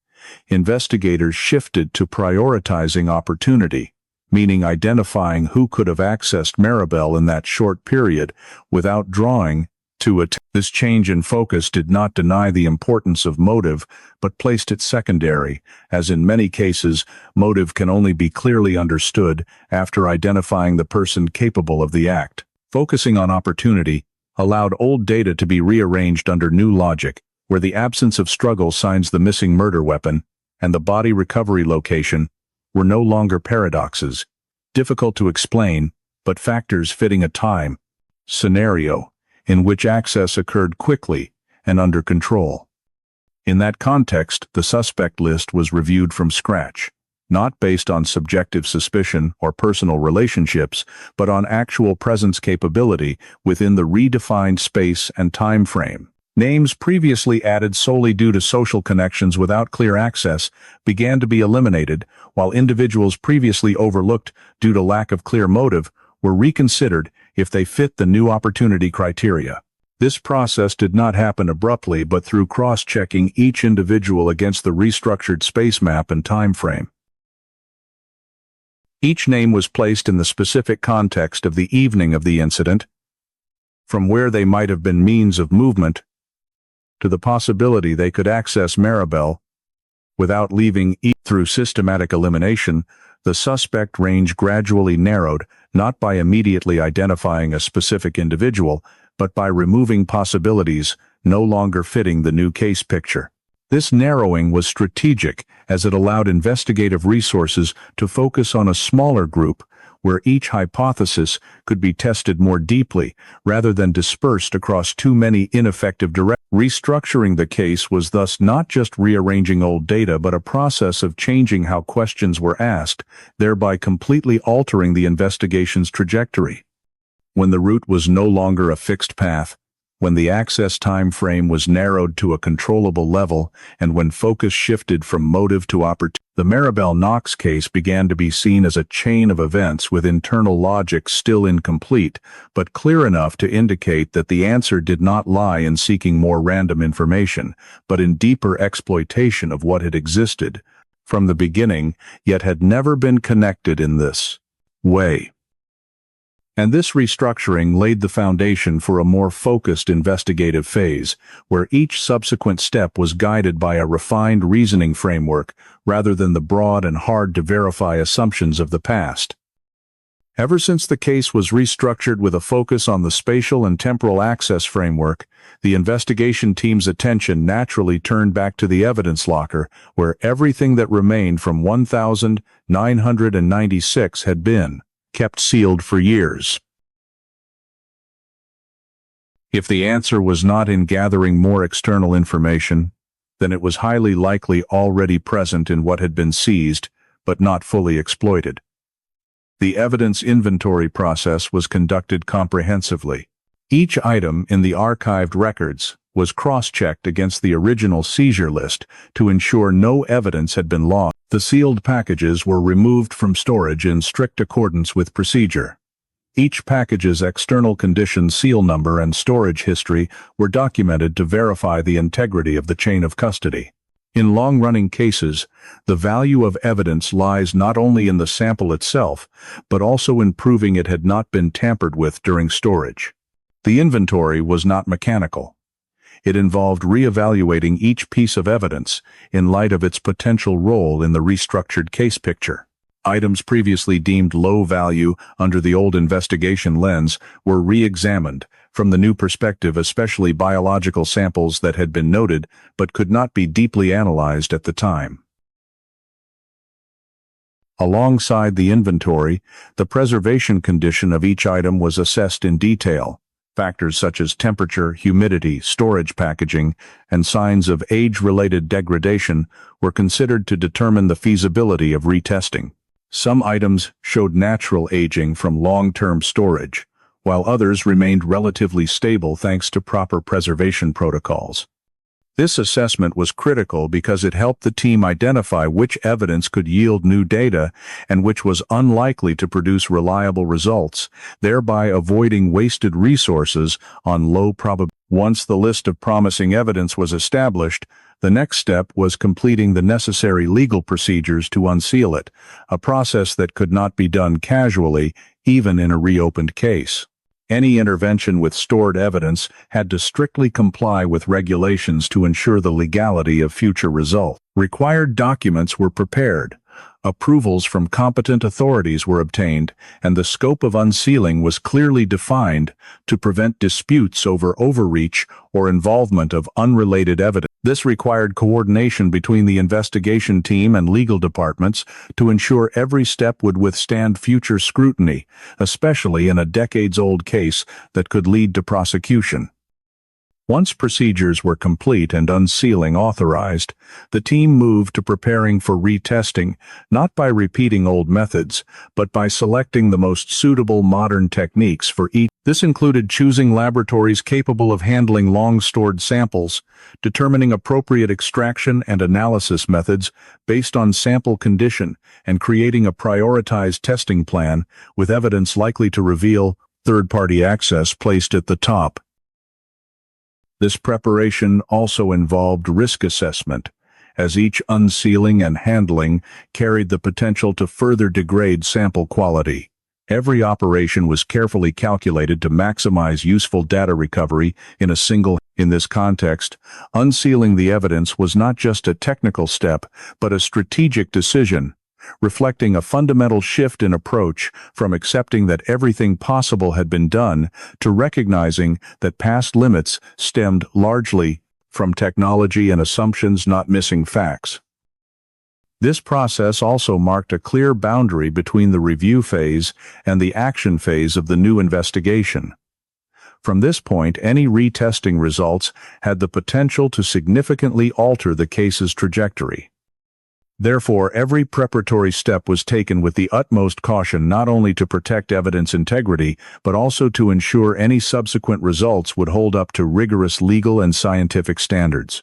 investigators shifted to prioritizing opportunity, meaning identifying who could have accessed Maribel in that short period without drawing to it. This change in focus did not deny the importance of motive, but placed it secondary, as in many cases, motive can only be clearly understood after identifying the person capable of the act. Focusing on opportunity allowed old data to be rearranged under new logic, where the absence of struggle signs the missing murder weapon, and the body recovery location were no longer paradoxes, difficult to explain, but factors fitting a time scenario in which access occurred quickly and under control. In that context, the suspect list was reviewed from scratch, not based on subjective suspicion or personal relationships, but on actual presence capability within the redefined space and time frame. Names previously added solely due to social connections without clear access began to be eliminated, while individuals previously overlooked due to lack of clear motive were reconsidered if they fit the new opportunity criteria. This process did not happen abruptly, but through cross-checking each individual against the restructured space map and time frame. Each name was placed in the specific context of the evening of the incident, from where they might have been means of movement, to the possibility they could access Maribel without leaving. Through systematic elimination, the suspect range gradually narrowed, not by immediately identifying a specific individual, but by removing possibilities no longer fitting the new case picture. This narrowing was strategic, as it allowed investigative resources to focus on a smaller group where each hypothesis could be tested more deeply rather than dispersed across too many ineffective directions. Restructuring the case was thus not just rearranging old data but a process of changing how questions were asked, thereby completely altering the investigation's trajectory. When the route was no longer a fixed path, when the access time frame was narrowed to a controllable level, and when focus shifted from motive to opportunity, the Maribel Knox case began to be seen as a chain of events with internal logic still incomplete, but clear enough to indicate that the answer did not lie in seeking more random information, but in deeper exploitation of what had existed from the beginning, yet had never been connected in this way. And this restructuring laid the foundation for a more focused investigative phase, where each subsequent step was guided by a refined reasoning framework rather than the broad and hard-to-verify assumptions of the past. Ever since the case was restructured with a focus on the spatial and temporal access framework, the investigation team's attention naturally turned back to the evidence locker, where everything that remained from 1996 had been kept sealed for years. If the answer was not in gathering more external information, then it was highly likely already present in what had been seized, but not fully exploited. The evidence inventory process was conducted comprehensively. Each item in the archived records was cross-checked against the original seizure list to ensure no evidence had been lost. The sealed packages were removed from storage in strict accordance with procedure. Each package's external condition seal number and storage history were documented to verify the integrity of the chain of custody. In long-running cases, the value of evidence lies not only in the sample itself, but also in proving it had not been tampered with during storage. The inventory was not mechanical. It involved re-evaluating each piece of evidence in light of its potential role in the restructured case picture. Items previously deemed low value under the old investigation lens were re-examined from the new perspective, especially biological samples that had been noted but could not be deeply analyzed at the time. Alongside the inventory, the preservation condition of each item was assessed in detail. Factors such as temperature, humidity, storage packaging, and signs of age-related degradation were considered to determine the feasibility of retesting. Some items showed natural aging from long-term storage, while others remained relatively stable thanks to proper preservation protocols. This assessment was critical because it helped the team identify which evidence could yield new data and which was unlikely to produce reliable results, thereby avoiding wasted resources on low probability. Once the list of promising evidence was established, the next step was completing the necessary legal procedures to unseal it, a process that could not be done casually, even in a reopened case. Any intervention with stored evidence had to strictly comply with regulations to ensure the legality of future results. Required documents were prepared, approvals from competent authorities were obtained, and the scope of unsealing was clearly defined to prevent disputes over overreach or involvement of unrelated evidence. This required coordination between the investigation team and legal departments to ensure every step would withstand future scrutiny, especially in a decades-old case that could lead to prosecution. Once procedures were complete and unsealing authorized, the team moved to preparing for retesting, not by repeating old methods, but by selecting the most suitable modern techniques for each. This included choosing laboratories capable of handling long-stored samples, determining appropriate extraction and analysis methods based on sample condition, and creating a prioritized testing plan with evidence likely to reveal third-party access placed at the top. This preparation also involved risk assessment, as each unsealing and handling carried the potential to further degrade sample quality. Every operation was carefully calculated to maximize useful data recovery in a single. In this context, unsealing the evidence was not just a technical step, but a strategic decision, reflecting a fundamental shift in approach from accepting that everything possible had been done to recognizing that past limits stemmed largely from technology and assumptions, not missing facts. This process also marked a clear boundary between the review phase and the action phase of the new investigation. From this point, any retesting results had the potential to significantly alter the case's trajectory. Therefore, every preparatory step was taken with the utmost caution, not only to protect evidence integrity, but also to ensure any subsequent results would hold up to rigorous legal and scientific standards.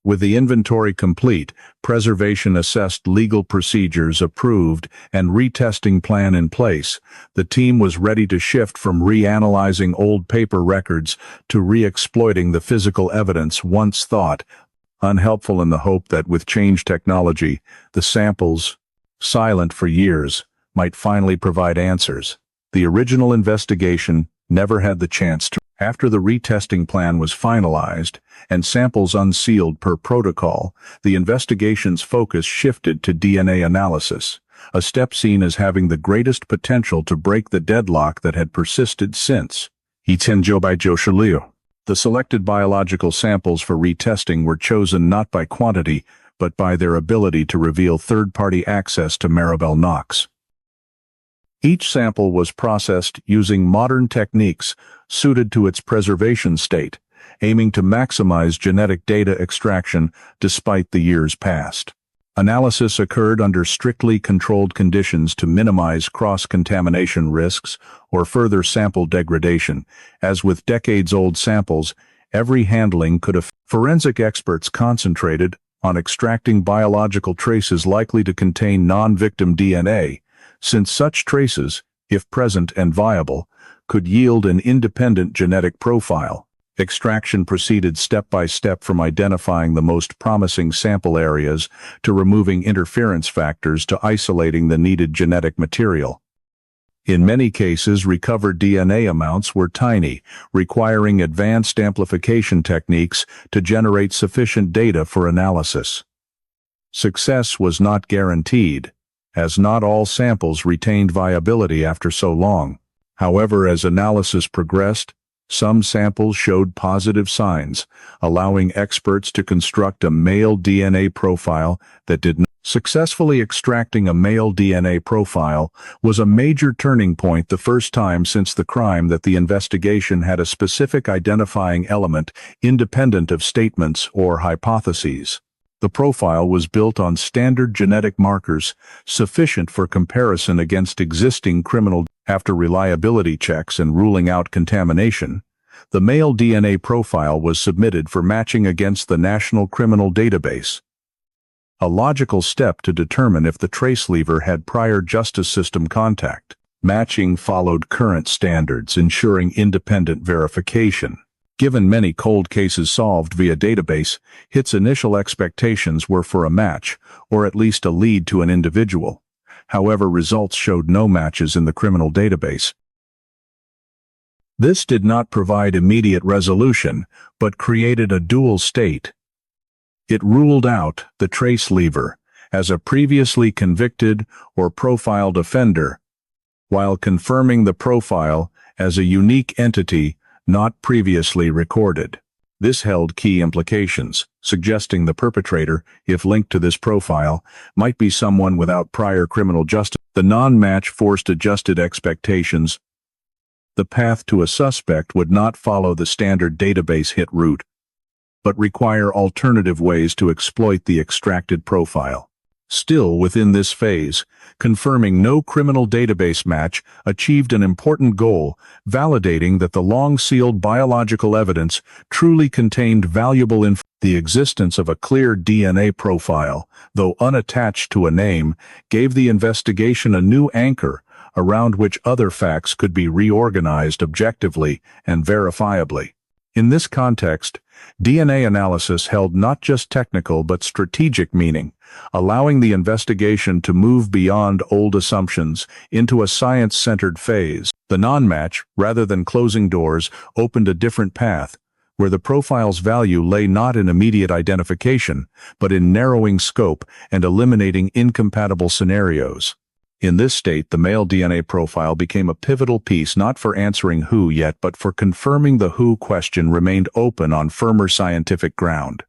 With the inventory complete, preservation assessed legal procedures approved, and retesting plan in place, the team was ready to shift from reanalyzing old paper records to re-exploiting the physical evidence once thought unhelpful, in the hope that with changed technology, the samples, silent for years, might finally provide answers. The original investigation never had the chance to. After the retesting plan was finalized and samples unsealed per protocol, the investigation's focus shifted to DNA analysis, a step seen as having the greatest potential to break the deadlock that had persisted since. The selected biological samples for retesting were chosen not by quantity, but by their ability to reveal third-party access to Maribel Knox. Each sample was processed using modern techniques suited to its preservation state, aiming to maximize genetic data extraction despite the years past. Analysis occurred under strictly controlled conditions to minimize cross-contamination risks or further sample degradation. As with decades-old samples, every handling could affect. Forensic experts concentrated on extracting biological traces likely to contain non-victim DNA, since such traces, if present and viable, could yield an independent genetic profile. Extraction proceeded step by step, from identifying the most promising sample areas to removing interference factors to isolating the needed genetic material. In many cases, recovered DNA amounts were tiny, requiring advanced amplification techniques to generate sufficient data for analysis. Success was not guaranteed, as not all samples retained viability after so long. However, as analysis progressed, some samples showed positive signs, allowing experts to construct a male DNA profile that did not. Successfully extracting a male DNA profile was a major turning point, the first time since the crime that the investigation had a specific identifying element independent of statements or hypotheses. The profile was built on standard genetic markers, sufficient for comparison against existing criminal. After reliability checks and ruling out contamination, the male DNA profile was submitted for matching against the National Criminal Database, a logical step to determine if the trace lever had prior justice system contact. Matching followed current standards, ensuring independent verification. Given many cold cases solved via database, HIT's initial expectations were for a match, or at least a lead to an individual. However, results showed no matches in the criminal database. This did not provide immediate resolution, but created a dual state. It ruled out the trace lever as a previously convicted or profiled offender, while confirming the profile as a unique entity not previously recorded. This held key implications, suggesting the perpetrator, if linked to this profile, might be someone without prior criminal justice. The non-match forced adjusted expectations. The path to a suspect would not follow the standard database hit route, but require alternative ways to exploit the extracted profile. Still within this phase, confirming no criminal database match achieved an important goal, validating that the long-sealed biological evidence truly contained valuable information. The existence of a clear DNA profile, though unattached to a name, gave the investigation a new anchor around which other facts could be reorganized objectively and verifiably. In this context, DNA analysis held not just technical but strategic meaning, allowing the investigation to move beyond old assumptions into a science-centered phase. The non-match, rather than closing doors, opened a different path, where the profile's value lay not in immediate identification, but in narrowing scope and eliminating incompatible scenarios. In this state, the male DNA profile became a pivotal piece, not for answering who yet, but for confirming the who question remained open on firmer scientific ground.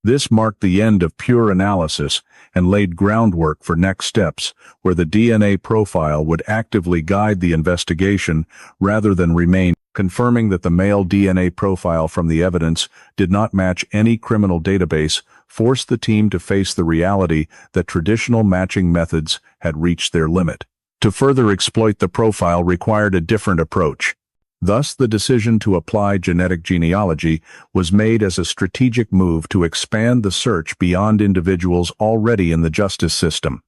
This marked the end of pure analysis and laid groundwork for next steps, where the DNA profile would actively guide the investigation rather than remain, confirming that the male DNA profile from the evidence did not match any criminal database, forced the team to face the reality that traditional matching methods had reached their limit. To further exploit the profile required a different approach. Thus, the decision to apply genetic genealogy was made as a strategic move to expand the search beyond individuals already in the justice system.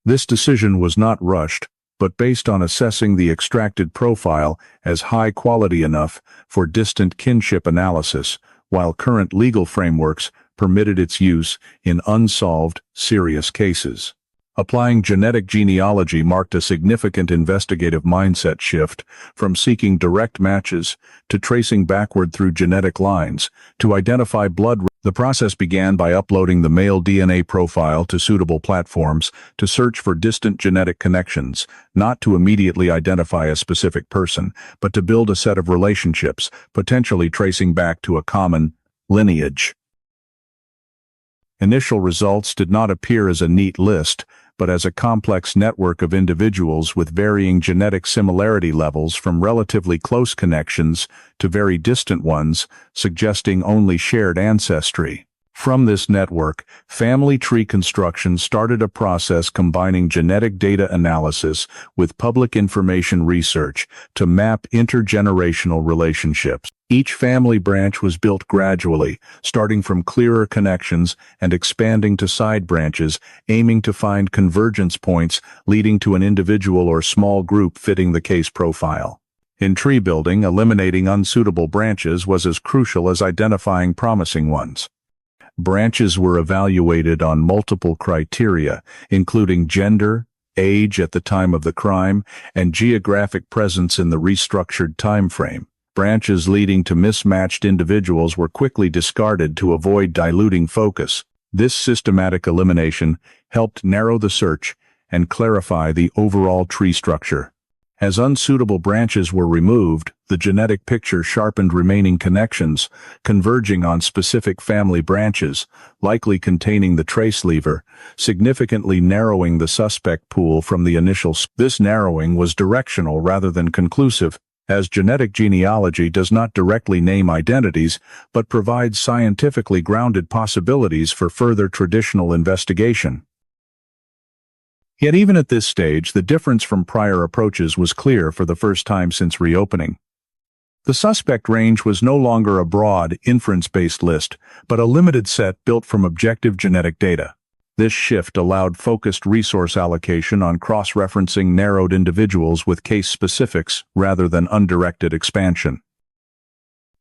This decision was not rushed, but based on assessing the extracted profile as high quality enough for distant kinship analysis, while current legal frameworks permitted its use in unsolved, serious cases. Applying genetic genealogy marked a significant investigative mindset shift from seeking direct matches to tracing backward through genetic lines to identify blood. The process began by uploading the male DNA profile to suitable platforms to search for distant genetic connections, not to immediately identify a specific person, but to build a set of relationships, potentially tracing back to a common lineage. Initial results did not appear as a neat list, but as a complex network of individuals with varying genetic similarity levels from relatively close connections to very distant ones, suggesting only shared ancestry. From this network, family tree construction started a process combining genetic data analysis with public information research to map intergenerational relationships. Each family branch was built gradually, starting from clearer connections and expanding to side branches, aiming to find convergence points leading to an individual or small group fitting the case profile. In tree building, eliminating unsuitable branches was as crucial as identifying promising ones. Branches were evaluated on multiple criteria, including gender, age at the time of the crime, and geographic presence in the restructured time frame. Branches leading to mismatched individuals were quickly discarded to avoid diluting focus. This systematic elimination helped narrow the search and clarify the overall tree structure. As unsuitable branches were removed, the genetic picture sharpened remaining connections, converging on specific family branches, likely containing the trace lever, significantly narrowing the suspect pool from the initial. This narrowing was directional rather than conclusive, as genetic genealogy does not directly name identities, but provides scientifically grounded possibilities for further traditional investigation. Yet even at this stage, the difference from prior approaches was clear for the first time since reopening. The suspect range was no longer a broad, inference-based list, but a limited set built from objective genetic data. This shift allowed focused resource allocation on cross-referencing narrowed individuals with case specifics rather than undirected expansion.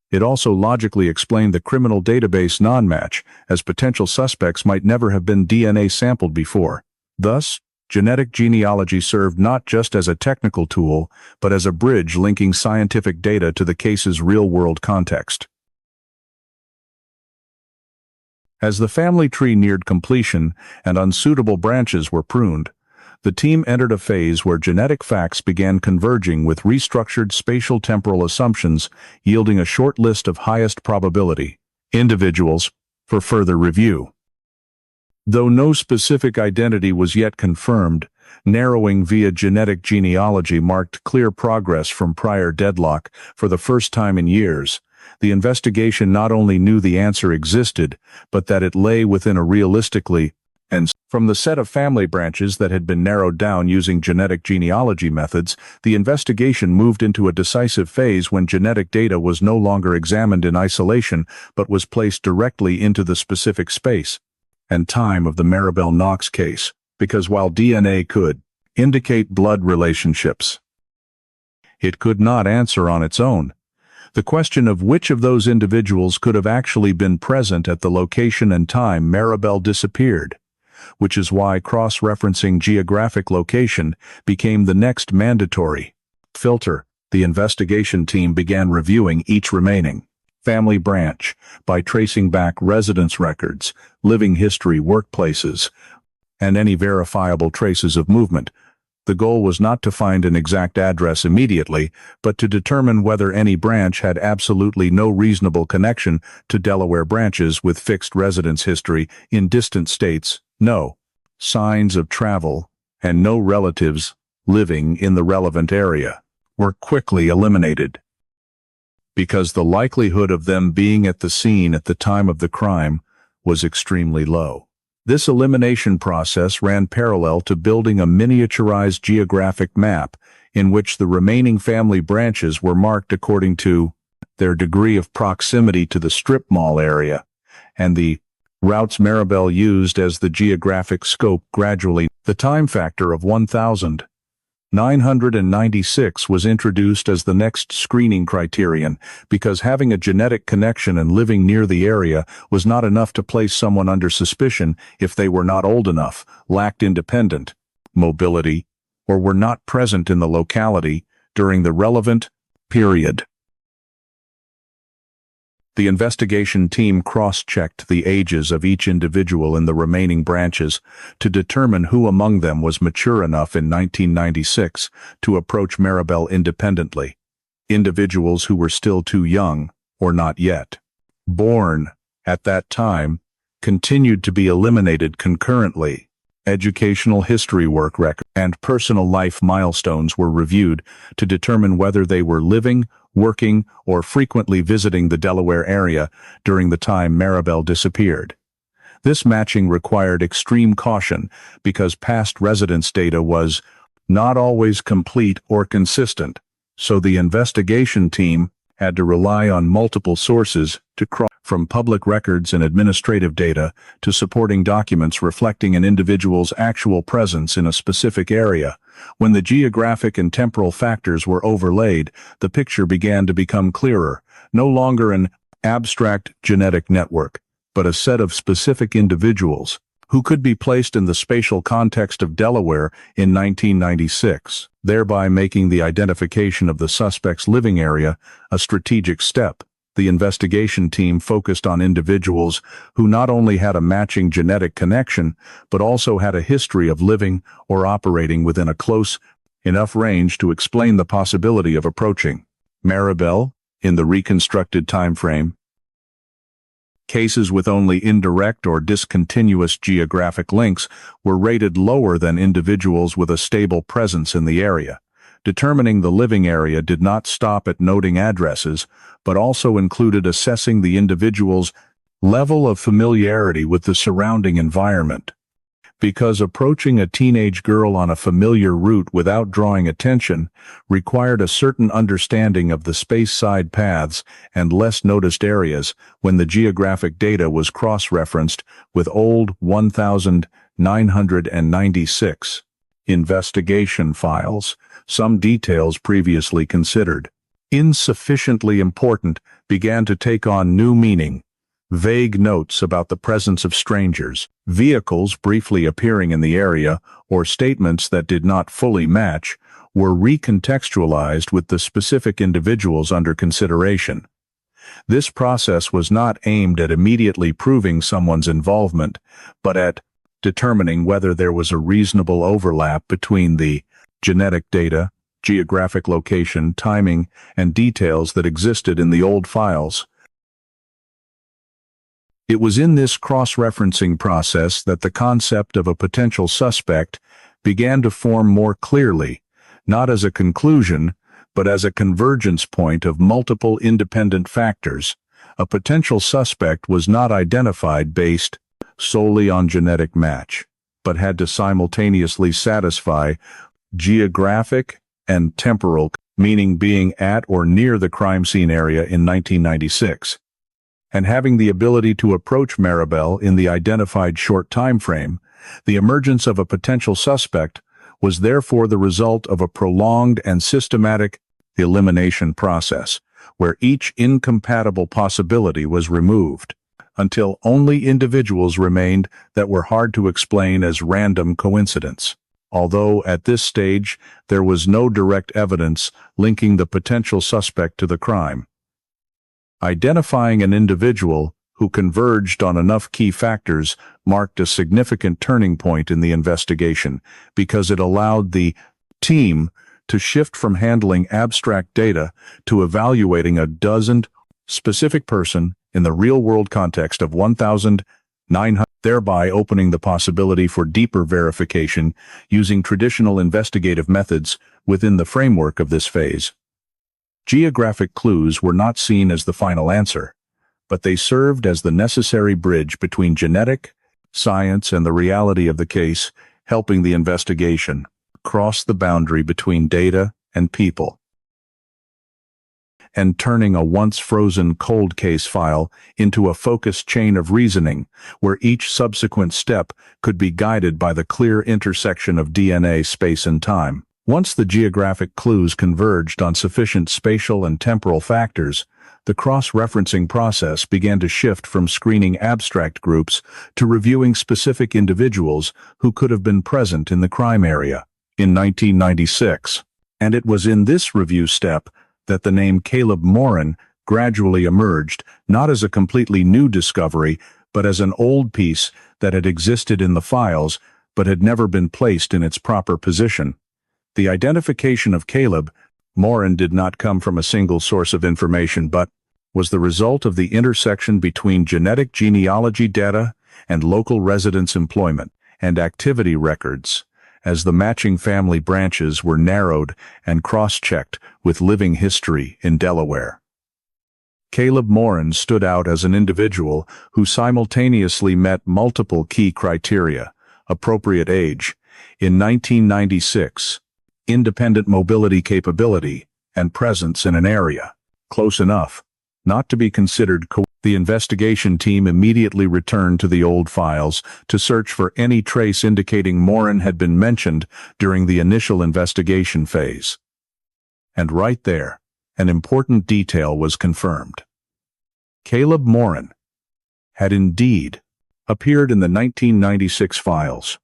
It also logically explained the criminal database non-match, as potential suspects might never have been DNA sampled before. Thus, genetic genealogy served not just as a technical tool, but as a bridge linking scientific data to the case's real-world context. As the family tree neared completion and unsuitable branches were pruned, the team entered a phase where genetic facts began converging with restructured spatial temporal assumptions, yielding a short list of highest probability individuals for further review. Though no specific identity was yet confirmed, narrowing via genetic genealogy marked clear progress from prior deadlock. For the first time in years, the investigation not only knew the answer existed, but that it lay within a realistically, and from the set of family branches that had been narrowed down using genetic genealogy methods, the investigation moved into a decisive phase when genetic data was no longer examined in isolation, but was placed directly into the specific space and time of the Maribel Knox case, because while DNA could indicate blood relationships, it could not answer on its own the question of which of those individuals could have actually been present at the location and time Maribel disappeared, which is why cross-referencing geographic location became the next mandatory filter. The investigation team began reviewing each remaining family branch by tracing back residence records, living history, workplaces, and any verifiable traces of movement. The goal was not to find an exact address immediately, but to determine whether any branch had absolutely no reasonable connection to Delaware branches with fixed residence history in distant states, no signs of travel, and no relatives living in the relevant area, were quickly eliminated, because the likelihood of them being at the scene at the time of the crime was extremely low. This elimination process ran parallel to building a miniaturized geographic map in which the remaining family branches were marked according to their degree of proximity to the strip mall area, and the routes Maribel used as the geographic scope gradually. The time factor of 1,996 was introduced as the next screening criterion because having a genetic connection and living near the area was not enough to place someone under suspicion if they were not old enough, lacked independent mobility, or were not present in the locality during the relevant period. The investigation team cross-checked the ages of each individual in the remaining branches to determine who among them was mature enough in 1996 to approach Maribel independently. Individuals who were still too young, or not yet born at that time, continued to be eliminated concurrently. Educational history work record and personal life milestones were reviewed to determine whether they were living, working, or frequently visiting the Delaware area during the time Maribel disappeared. This matching required extreme caution because past residence data was not always complete or consistent, so the investigation team had to rely on multiple sources to cross from public records and administrative data to supporting documents reflecting an individual's actual presence in a specific area. When the geographic and temporal factors were overlaid, the picture began to become clearer, no longer an abstract genetic network, but a set of specific individuals who could be placed in the spatial context of Delaware in 1996, thereby making the identification of the suspect's living area a strategic step. The investigation team focused on individuals who not only had a matching genetic connection, but also had a history of living or operating within a close enough range to explain the possibility of approaching Maribel in the reconstructed time frame. Cases with only indirect or discontinuous geographic links were rated lower than individuals with a stable presence in the area. Determining the living area did not stop at noting addresses, but also included assessing the individual's level of familiarity with the surrounding environment. Because approaching a teenage girl on a familiar route without drawing attention required a certain understanding of the space-side paths and less noticed areas when the geographic data was cross-referenced with old 1996 investigation files. Some details previously considered insufficiently important began to take on new meaning. Vague notes about the presence of strangers, vehicles briefly appearing in the area, or statements that did not fully match were recontextualized with the specific individuals under consideration. This process was not aimed at immediately proving someone's involvement, but at determining whether there was a reasonable overlap between the genetic data, geographic location, timing, and details that existed in the old files. It was in this cross-referencing process that the concept of a potential suspect began to form more clearly, not as a conclusion, but as a convergence point of multiple independent factors. A potential suspect was not identified based solely on genetic match, but had to simultaneously satisfy geographic and temporal, meaning being at or near the crime scene area in 1996, and having the ability to approach Maribel in the identified short time frame. The emergence of a potential suspect was therefore the result of a prolonged and systematic elimination process, where each incompatible possibility was removed, until only individuals remained that were hard to explain as random coincidence. Although at this stage there was no direct evidence linking the potential suspect to the crime. Identifying an individual who converged on enough key factors marked a significant turning point in the investigation because it allowed the team to shift from handling abstract data to evaluating a dozen specific person in the real-world context of 1,900, thereby opening the possibility for deeper verification using traditional investigative methods within the framework of this phase. Geographic clues were not seen as the final answer, but they served as the necessary bridge between genetic science and the reality of the case, helping the investigation cross the boundary between data and people, and turning a once frozen cold case file into a focused chain of reasoning where each subsequent step could be guided by the clear intersection of DNA, space, and time. Once the geographic clues converged on sufficient spatial and temporal factors, the cross-referencing process began to shift from screening abstract groups to reviewing specific individuals who could have been present in the crime area. In 1996, and it was in this review step that the name Caleb Morin gradually emerged, not as a completely new discovery, but as an old piece that had existed in the files but had never been placed in its proper position. The identification of Caleb Morin did not come from a single source of information, but was the result of the intersection between genetic genealogy data and local residents' employment and activity records, as the matching family branches were narrowed and cross-checked with living history in Delaware. Caleb Morin stood out as an individual who simultaneously met multiple key criteria: appropriate age, in 1996, independent mobility capability, and presence in an area close enough not to be considered The investigation team immediately returned to the old files to search for any trace indicating Morin had been mentioned during the initial investigation phase. And right there, an important detail was confirmed. Caleb Morin had indeed appeared in the 1996 files,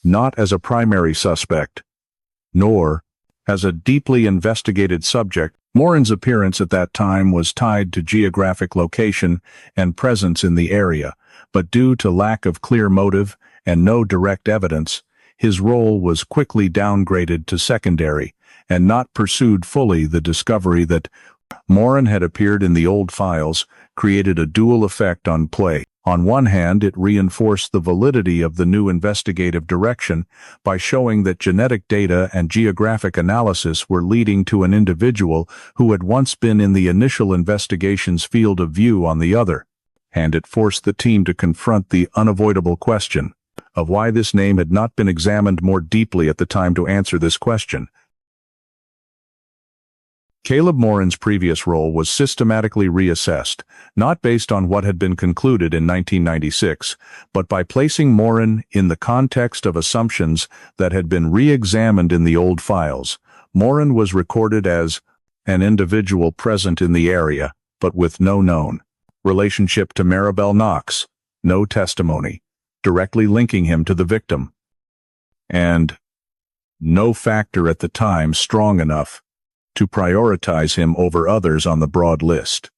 not as a primary suspect, nor as a deeply investigated subject. Morin's appearance at that time was tied to geographic location and presence in the area, but due to lack of clear motive and no direct evidence, his role was quickly downgraded to secondary and not pursued fully. The discovery that Morin had appeared in the old files created a dual effect on play. On one hand, it reinforced the validity of the new investigative direction by showing that genetic data and geographic analysis were leading to an individual who had once been in the initial investigation's field of view. On the other hand, it forced the team to confront the unavoidable question of why this name had not been examined more deeply at the time. To answer this question, Caleb Morin's previous role was systematically reassessed, not based on what had been concluded in 1996, but by placing Morin in the context of assumptions that had been re-examined in the old files. Morin was recorded as an individual present in the area, but with no known relationship to Maribel Knox, no testimony directly linking him to the victim, and no factor at the time strong enough to prioritize him over others on the broad list.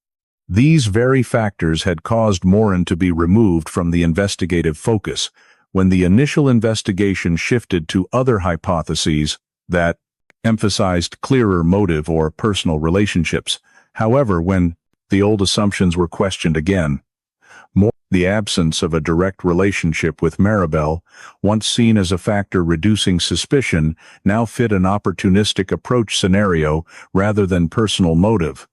These very factors had caused Morin to be removed from the investigative focus when the initial investigation shifted to other hypotheses that emphasized clearer motive or personal relationships. However, when the old assumptions were questioned again, the absence of a direct relationship with Maribel, once seen as a factor reducing suspicion, now fit an opportunistic approach scenario rather than personal motive.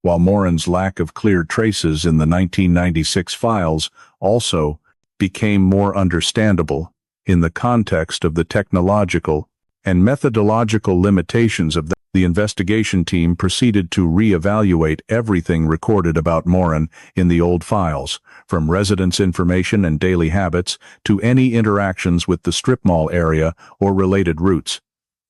While Morin's lack of clear traces in the 1996 files also became more understandable in the context of the technological and methodological limitations of the investigation team proceeded to re-evaluate everything recorded about Morin in the old files, from residence information and daily habits to any interactions with the strip mall area or related routes.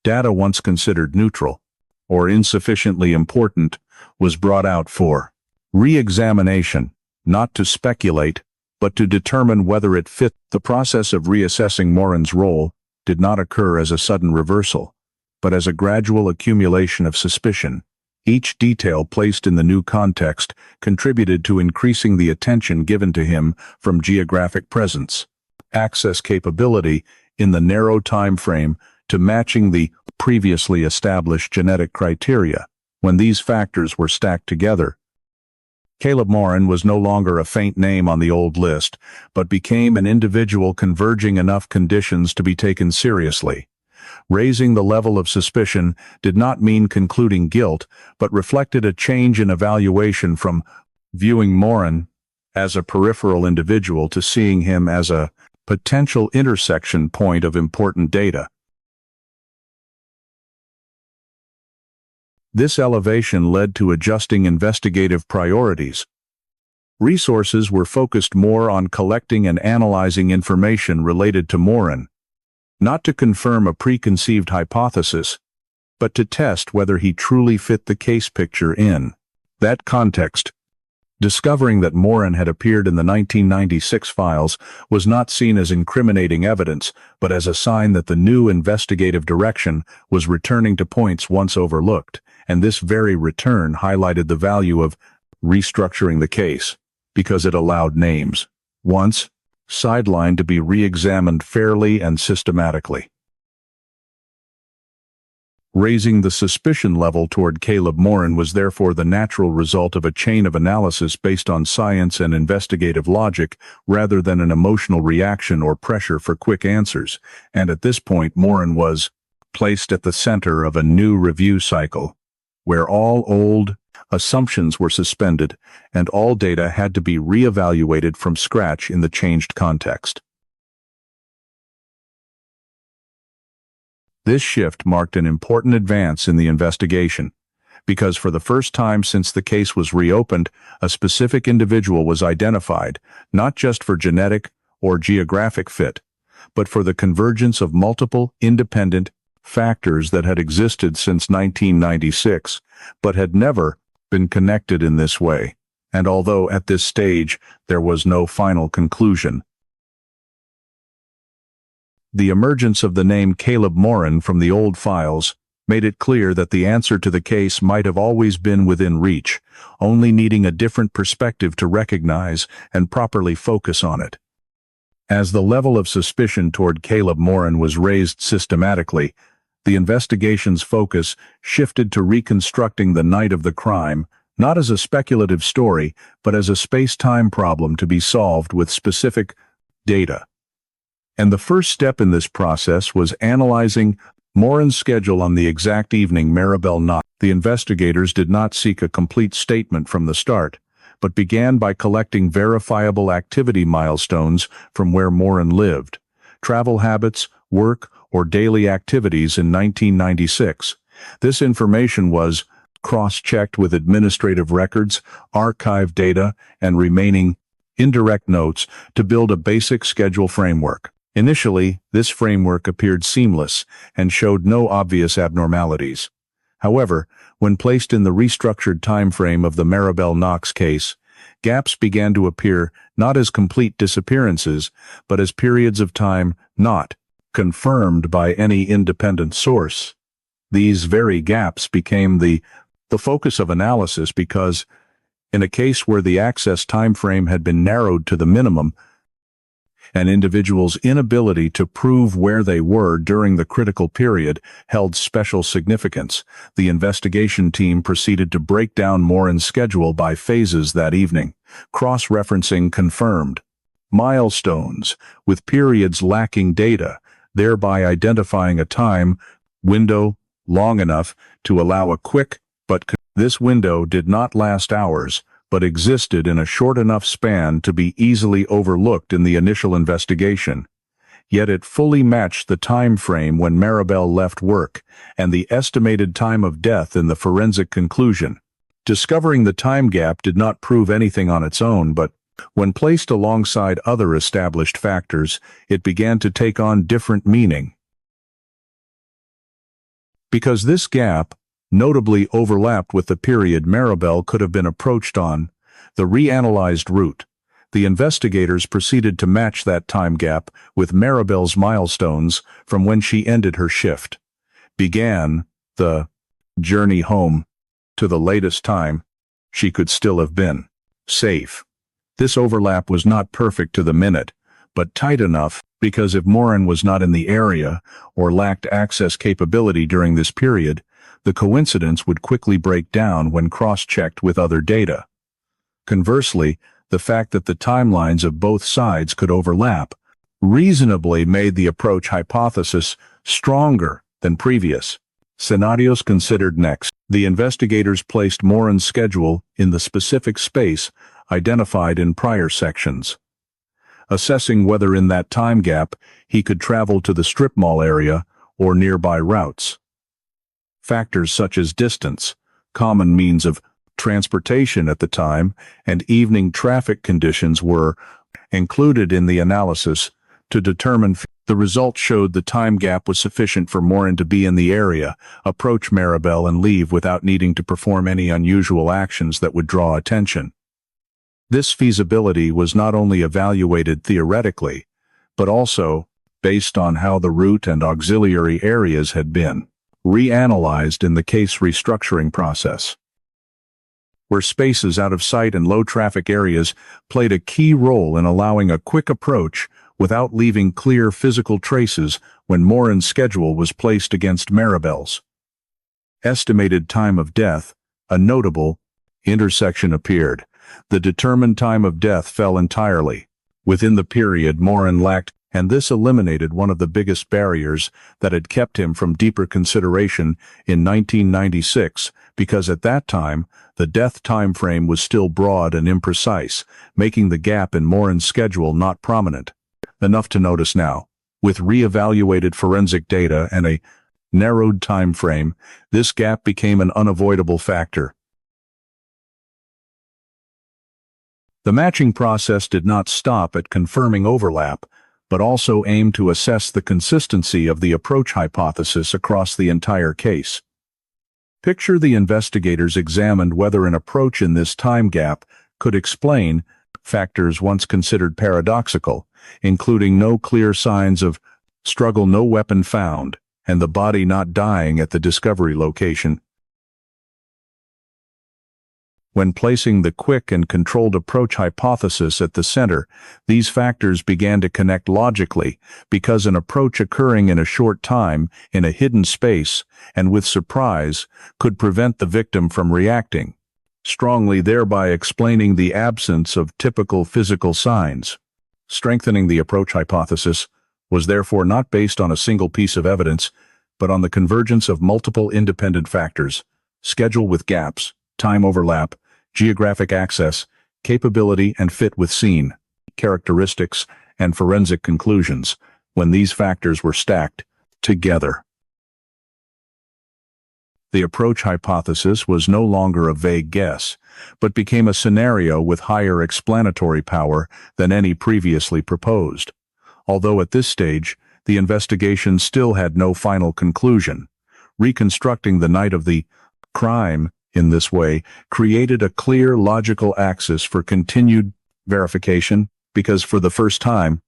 Data once considered neutral or insufficiently important was brought out for re-examination, not to speculate, but to determine whether it fit. The process of reassessing Morin's role did not occur as a sudden reversal, but as a gradual accumulation of suspicion. Each detail placed in the new context contributed to increasing the attention given to him, from geographic presence, access capability in the narrow time frame, to matching the previously established genetic criteria. When these factors were stacked together, Caleb Morin was no longer a faint name on the old list, but became an individual converging enough conditions to be taken seriously. Raising the level of suspicion did not mean concluding guilt, but reflected a change in evaluation from viewing Morin as a peripheral individual to seeing him as a potential intersection point of important data. This elevation led to adjusting investigative priorities. Resources were focused more on collecting and analyzing information related to Morin, not to confirm a preconceived hypothesis, but to test whether he truly fit the case picture in that context. Discovering that Morin had appeared in the 1996 files was not seen as incriminating evidence, but as a sign that the new investigative direction was returning to points once overlooked, and this very return highlighted the value of restructuring the case, because it allowed names, once sidelined, to be re-examined fairly and systematically. Raising the suspicion level toward Caleb Morin was therefore the natural result of a chain of analysis based on science and investigative logic rather than an emotional reaction or pressure for quick answers, and at this point Morin was placed at the center of a new review cycle, where all old assumptions were suspended and all data had to be re-evaluated from scratch in the changed context. This shift marked an important advance in the investigation, because for the first time since the case was reopened, a specific individual was identified, not just for genetic or geographic fit, but for the convergence of multiple independent factors that had existed since 1996, but had never been connected in this way. And although at this stage there was no final conclusion, the emergence of the name Caleb Morin from the old files made it clear that the answer to the case might have always been within reach, only needing a different perspective to recognize and properly focus on it. As the level of suspicion toward Caleb Morin was raised systematically, the investigation's focus shifted to reconstructing the night of the crime, not as a speculative story, but as a space-time problem to be solved with specific data. And the first step in this process was analyzing Morin's schedule on the exact evening Maribel Knox. The investigators did not seek a complete statement from the start, but began by collecting verifiable activity milestones from where Morin lived, travel habits, work, or daily activities in 1996. This information was cross-checked with administrative records, archive data, and remaining indirect notes to build a basic schedule framework. Initially, this framework appeared seamless and showed no obvious abnormalities. However, when placed in the restructured time frame of the Maribel Knox case, gaps began to appear not as complete disappearances, but as periods of time not confirmed by any independent source. These very gaps became the focus of analysis because, in a case where the access time frame had been narrowed to the minimum, an individual's inability to prove where they were during the critical period held special significance. The investigation team proceeded to break down Morin's schedule by phases that evening, cross-referencing confirmed milestones with periods lacking data, thereby identifying a time window long enough to allow a quick this window did not last hours, but existed in a short enough span to be easily overlooked in the initial investigation. Yet it fully matched the time frame when Maribel left work and the estimated time of death in the forensic conclusion. Discovering the time gap did not prove anything on its own, but when placed alongside other established factors, it began to take on different meaning. Because this gap notably overlapped with the period Maribel could have been approached on, the reanalyzed route, the investigators proceeded to match that time gap with Maribel's milestones from when she ended her shift. Began the journey home to the latest time she could still have been safe. This overlap was not perfect to the minute, but tight enough because if Morin was not in the area or lacked access capability during this period, the coincidence would quickly break down when cross-checked with other data. Conversely, the fact that the timelines of both sides could overlap reasonably made the approach hypothesis stronger than previous. Scenarios considered next. The investigators placed Morin's schedule in the specific space identified in prior sections, assessing whether in that time gap he could travel to the strip mall area or nearby routes. Factors such as distance, common means of transportation at the time, and evening traffic conditions were included in the analysis to determine. The results showed the time gap was sufficient for Morin to be in the area, approach Maribel and leave without needing to perform any unusual actions that would draw attention. This feasibility was not only evaluated theoretically, but also based on how the route and auxiliary areas had been reanalyzed in the case restructuring process, where spaces out of sight and low traffic areas played a key role in allowing a quick approach without leaving clear physical traces when Morin's schedule was placed against Maribel's estimated time of death. A notable intersection appeared. The determined time of death fell entirely within the period Morin lacked, and this eliminated one of the biggest barriers that had kept him from deeper consideration in 1996, because at that time, the death time frame was still broad and imprecise, making the gap in Morin's schedule not prominent enough to notice now. With re-evaluated forensic data and a narrowed time frame, this gap became an unavoidable factor. The matching process did not stop at confirming overlap, but also aimed to assess the consistency of the approach hypothesis across the entire case. Picture the investigators examined whether an approach in this time gap could explain factors once considered paradoxical, including no clear signs of struggle, no weapon found, and the body not dying at the discovery location. When placing the quick and controlled approach hypothesis at the center, these factors began to connect logically, because an approach occurring in a short time, in a hidden space, and with surprise, could prevent the victim from reacting strongly, thereby explaining the absence of typical physical signs. Strengthening the approach hypothesis was therefore not based on a single piece of evidence, but on the convergence of multiple independent factors: schedule with gaps, time overlap, geographic access, capability and fit with scene characteristics, and forensic conclusions. When these factors were stacked together, the approach hypothesis was no longer a vague guess, but became a scenario with higher explanatory power than any previously proposed. Although at this stage, the investigation still had no final conclusion. Reconstructing the night of the crime in this way created a clear logical axis for continued verification, because for the first time,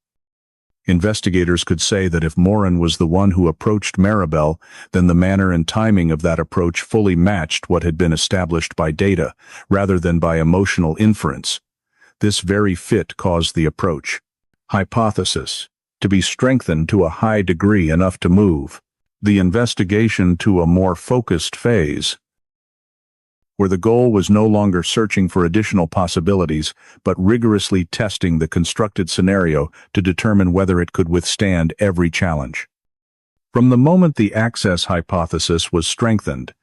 investigators could say that if Morin was the one who approached Maribel, then the manner and timing of that approach fully matched what had been established by data, rather than by emotional inference. This very fit caused the approach hypothesis to be strengthened to a high degree enough to move the investigation to a more focused phase, where the goal was no longer searching for additional possibilities, but rigorously testing the constructed scenario to determine whether it could withstand every challenge. From the moment the access hypothesis was strengthened,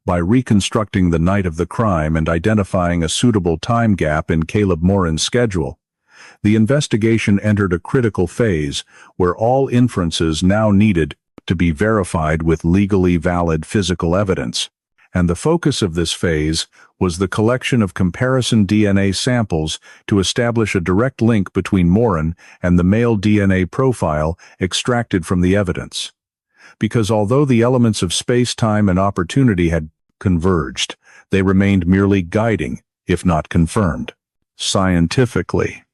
by reconstructing the night of the crime and identifying a suitable time gap in Caleb Morin's schedule, the investigation entered a critical phase where all inferences now needed to be verified with legally valid physical evidence. And the focus of this phase was the collection of comparison DNA samples to establish a direct link between Morin and the male DNA profile extracted from the evidence. Because although the elements of space, time, and opportunity had converged, they remained merely guiding, if not confirmed scientifically.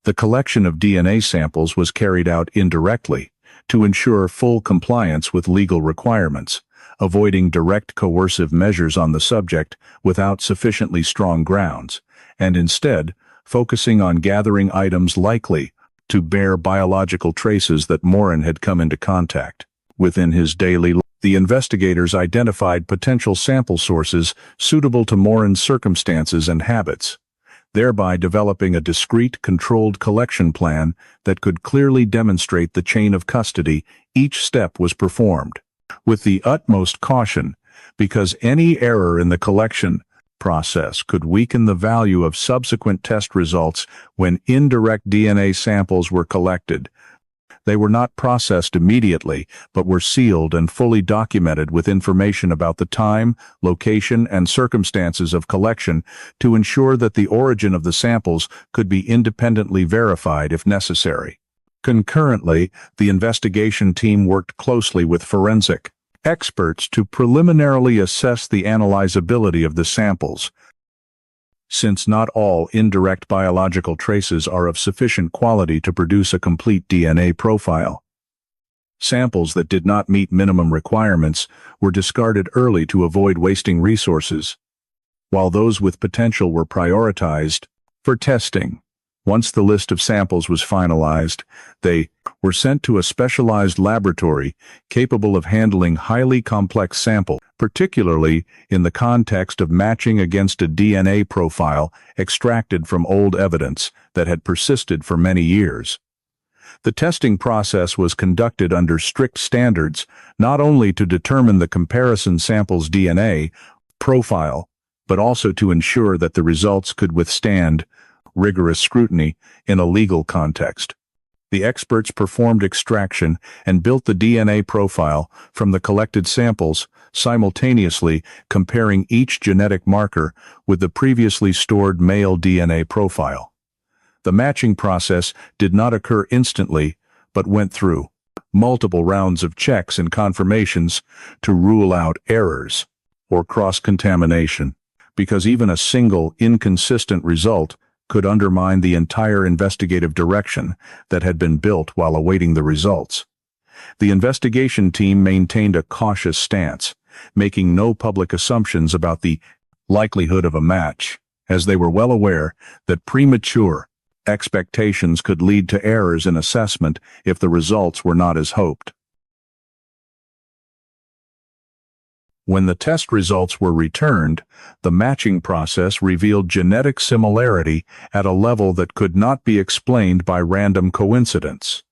The collection of DNA samples was carried out indirectly to ensure full compliance with legal requirements, avoiding direct coercive measures on the subject without sufficiently strong grounds, and instead focusing on gathering items likely to bear biological traces that Morin had come into contact. Within his daily life, the investigators identified potential sample sources suitable to Morin's circumstances and habits, thereby developing a discrete, controlled collection plan that could clearly demonstrate the chain of custody each step was performed. With the utmost caution, because any error in the collection process could weaken the value of subsequent test results when indirect DNA samples were collected. They were not processed immediately, but were sealed and fully documented with information about the time, location, and circumstances of collection to ensure that the origin of the samples could be independently verified if necessary. Concurrently, the investigation team worked closely with forensic experts to preliminarily assess the analyzability of the samples. Since not all indirect biological traces are of sufficient quality to produce a complete DNA profile, samples that did not meet minimum requirements were discarded early to avoid wasting resources, while those with potential were prioritized for testing. Once the list of samples was finalized, they were sent to a specialized laboratory capable of handling highly complex samples, particularly in the context of matching against a DNA profile extracted from old evidence that had persisted for many years. The testing process was conducted under strict standards, not only to determine the comparison sample's DNA profile, but also to ensure that the results could withstand rigorous scrutiny in a legal context. The experts performed extraction and built the DNA profile from the collected samples, simultaneously comparing each genetic marker with the previously stored male DNA profile. The matching process did not occur instantly, but went through multiple rounds of checks and confirmations to rule out errors or cross-contamination, because even a single inconsistent result could undermine the entire investigative direction that had been built while awaiting the results. The investigation team maintained a cautious stance, making no public assumptions about the likelihood of a match, as they were well aware that premature expectations could lead to errors in assessment if the results were not as hoped. When the test results were returned, the matching process revealed genetic similarity at a level that could not be explained by random coincidence.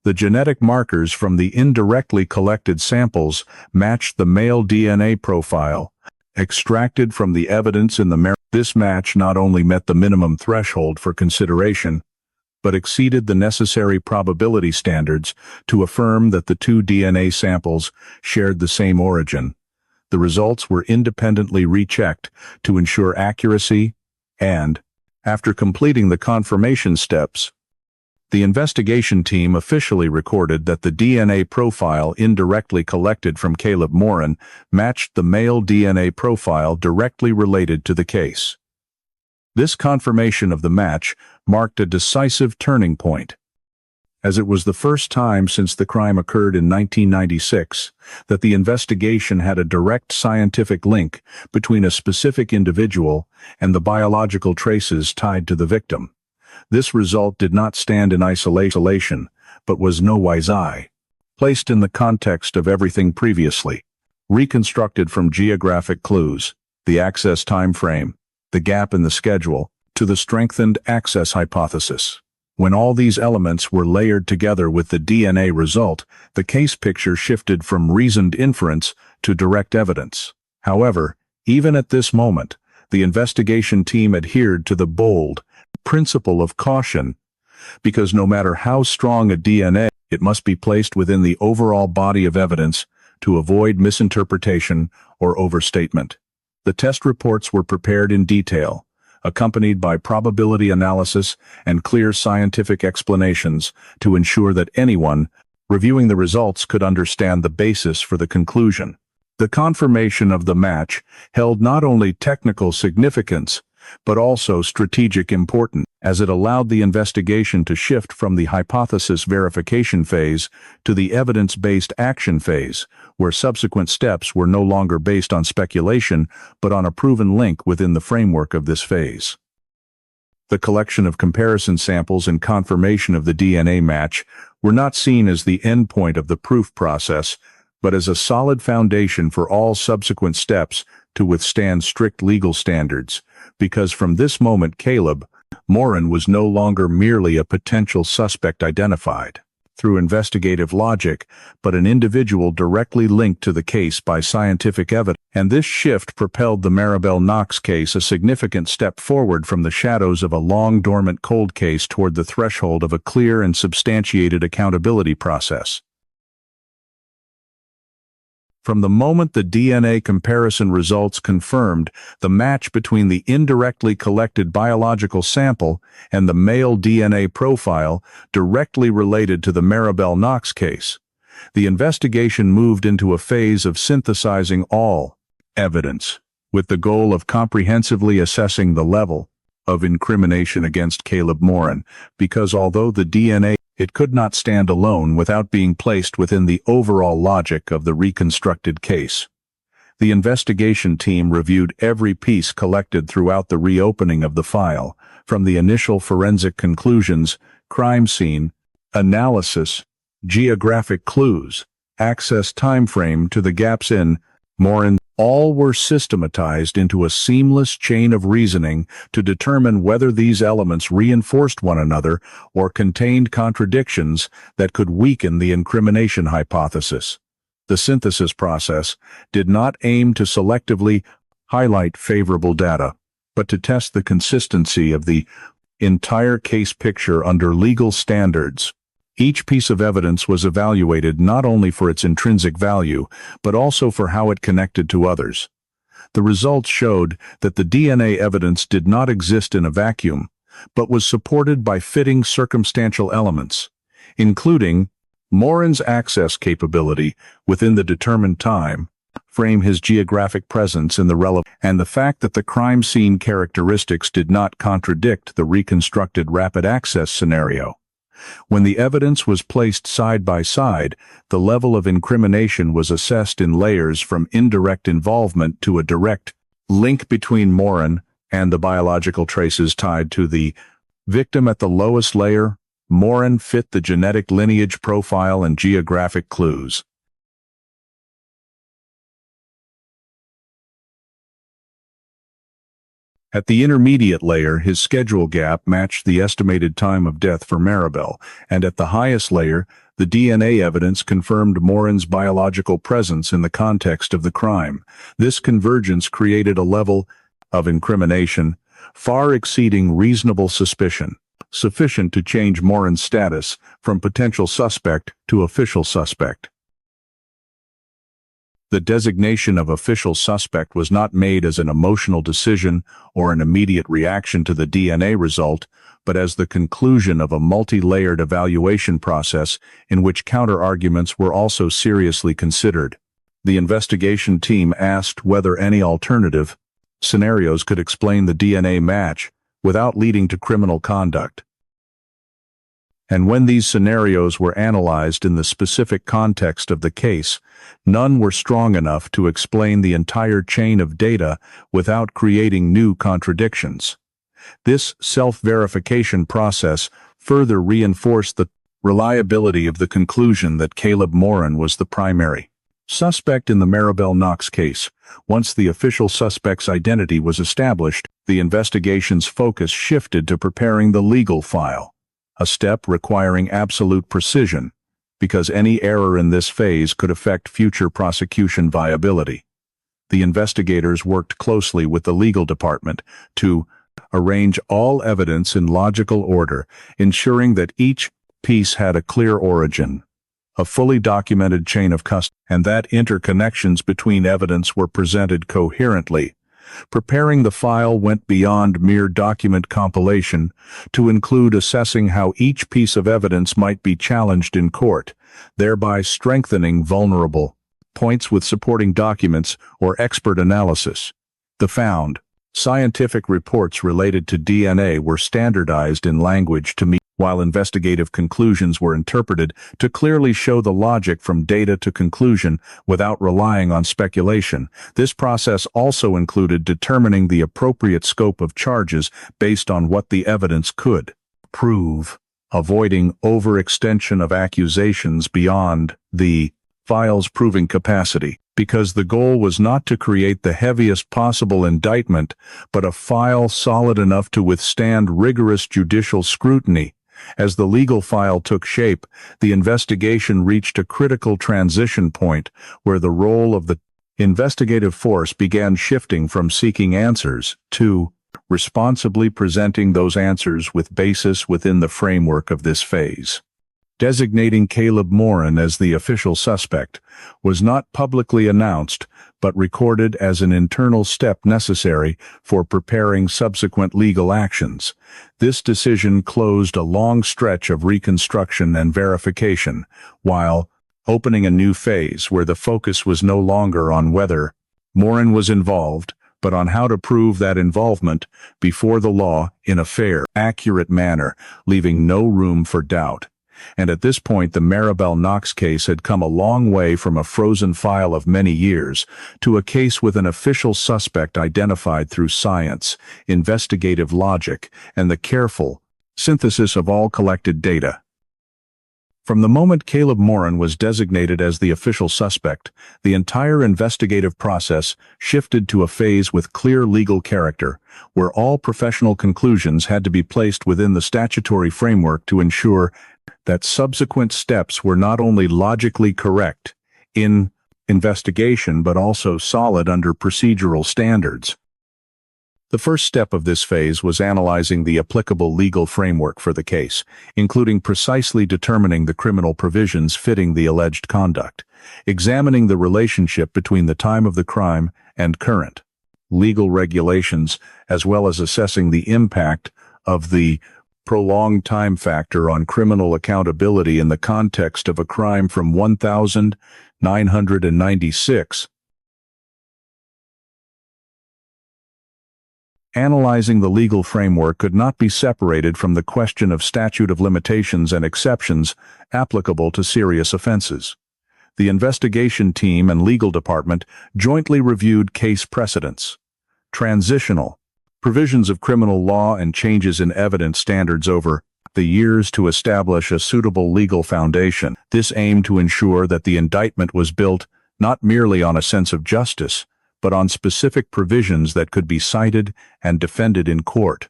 The genetic markers from the indirectly collected samples matched the male DNA profile extracted from the evidence in the marrow. This match not only met the minimum threshold for consideration, but exceeded the necessary probability standards to affirm that the two DNA samples shared the same origin. The results were independently rechecked to ensure accuracy, and, after completing the confirmation steps, the investigation team officially recorded that the DNA profile indirectly collected from Caleb Morin matched the male DNA profile directly related to the case. This confirmation of the match marked a decisive turning point, as it was the first time since the crime occurred in 1996 that the investigation had a direct scientific link between a specific individual and the biological traces tied to the victim. This result did not stand in isolation, but was nowise placed in the context of everything previously reconstructed, from geographic clues, the access time frame, the gap in the schedule, to the strengthened access hypothesis. When all these elements were layered together with the DNA result, the case picture shifted from reasoned inference to direct evidence. However, even at this moment, the investigation team adhered to the bold principle of caution, because no matter how strong a DNA, it must be placed within the overall body of evidence to avoid misinterpretation or overstatement. The test reports were prepared in detail, accompanied by probability analysis and clear scientific explanations to ensure that anyone reviewing the results could understand the basis for the conclusion. The confirmation of the match held not only technical significance, but also strategic importance, as it allowed the investigation to shift from the hypothesis verification phase to the evidence-based action phase, where subsequent steps were no longer based on speculation, but on a proven link within the framework of this phase. The collection of comparison samples and confirmation of the DNA match were not seen as the endpoint of the proof process, but as a solid foundation for all subsequent steps to withstand strict legal standards, because from this moment Caleb Morin was no longer merely a potential suspect identified through investigative logic, but an individual directly linked to the case by scientific evidence. And this shift propelled the Maribel Knox case a significant step forward from the shadows of a long-dormant cold case toward the threshold of a clear and substantiated accountability process. From the moment the DNA comparison results confirmed the match between the indirectly collected biological sample and the male DNA profile directly related to the Maribel Knox case, the investigation moved into a phase of synthesizing all evidence, with the goal of comprehensively assessing the level of incrimination against Caleb Morin, because although the DNA it could not stand alone without being placed within the overall logic of the reconstructed case. The investigation team reviewed every piece collected throughout the reopening of the file, from the initial forensic conclusions, crime scene, analysis, geographic clues, access timeframe to the gaps in Morin. All were systematized into a seamless chain of reasoning to determine whether these elements reinforced one another or contained contradictions that could weaken the incrimination hypothesis. The synthesis process did not aim to selectively highlight favorable data, but to test the consistency of the entire case picture under legal standards. Each piece of evidence was evaluated not only for its intrinsic value, but also for how it connected to others. The results showed that the DNA evidence did not exist in a vacuum, but was supported by fitting circumstantial elements, including Morin's access capability within the determined time frame, his geographic presence in the relevant, and the fact that the crime scene characteristics did not contradict the reconstructed rapid access scenario. When the evidence was placed side by side, the level of incrimination was assessed in layers from indirect involvement to a direct link between Morin and the biological traces tied to the victim. At the lowest layer, Morin fit the genetic lineage profile and geographic clues. At the intermediate layer, his schedule gap matched the estimated time of death for Maribel, and at the highest layer, the DNA evidence confirmed Morin's biological presence in the context of the crime. This convergence created a level of incrimination far exceeding reasonable suspicion, sufficient to change Morin's status from potential suspect to official suspect. The designation of official suspect was not made as an emotional decision or an immediate reaction to the DNA result, but as the conclusion of a multi-layered evaluation process in which counter-arguments were also seriously considered. The investigation team asked whether any alternative scenarios could explain the DNA match without leading to criminal conduct. And when these scenarios were analyzed in the specific context of the case, none were strong enough to explain the entire chain of data without creating new contradictions. This self-verification process further reinforced the reliability of the conclusion that Caleb Morin was the primary suspect in the Maribel Knox case. Once the official suspect's identity was established, the investigation's focus shifted to preparing the legal file, a step requiring absolute precision, because any error in this phase could affect future prosecution viability. The investigators worked closely with the legal department to arrange all evidence in logical order, ensuring that each piece had a clear origin, a fully documented chain of custody, and that interconnections between evidence were presented coherently. Preparing the file went beyond mere document compilation to include assessing how each piece of evidence might be challenged in court, thereby strengthening vulnerable points with supporting documents or expert analysis. The found scientific reports related to DNA were standardized in language to meet while investigative conclusions were interpreted to clearly show the logic from data to conclusion without relying on speculation. This process also included determining the appropriate scope of charges based on what the evidence could prove, avoiding overextension of accusations beyond the file's proving capacity, because the goal was not to create the heaviest possible indictment, but a file solid enough to withstand rigorous judicial scrutiny. As the legal file took shape, the investigation reached a critical transition point where the role of the investigative force began shifting from seeking answers to responsibly presenting those answers with basis within the framework of this phase. Designating Caleb Moran as the official suspect was not publicly announced, but recorded as an internal step necessary for preparing subsequent legal actions. This decision closed a long stretch of reconstruction and verification, while opening a new phase where the focus was no longer on whether Moran was involved, but on how to prove that involvement before the law in a fair, accurate manner, leaving no room for doubt. And at this point, the Maribel Knox case had come a long way from a frozen file of many years to a case with an official suspect identified through science, investigative logic, and the careful synthesis of all collected data. From the moment Caleb Moran was designated as the official suspect, the entire investigative process shifted to a phase with clear legal character, where all professional conclusions had to be placed within the statutory framework to ensure that subsequent steps were not only logically correct in investigation but also solid under procedural standards. The first step of this phase was analyzing the applicable legal framework for the case, including precisely determining the criminal provisions fitting the alleged conduct, examining the relationship between the time of the crime and current legal regulations, as well as assessing the impact of the prolonged time factor on criminal accountability in the context of a crime from 1996. Analyzing the legal framework could not be separated from the question of statute of limitations and exceptions applicable to serious offenses. The investigation team and legal department jointly reviewed case precedents, transitional provisions of criminal law, and changes in evidence standards over the years to establish a suitable legal foundation. This aimed to ensure that the indictment was built not merely on a sense of justice, but on specific provisions that could be cited and defended in court.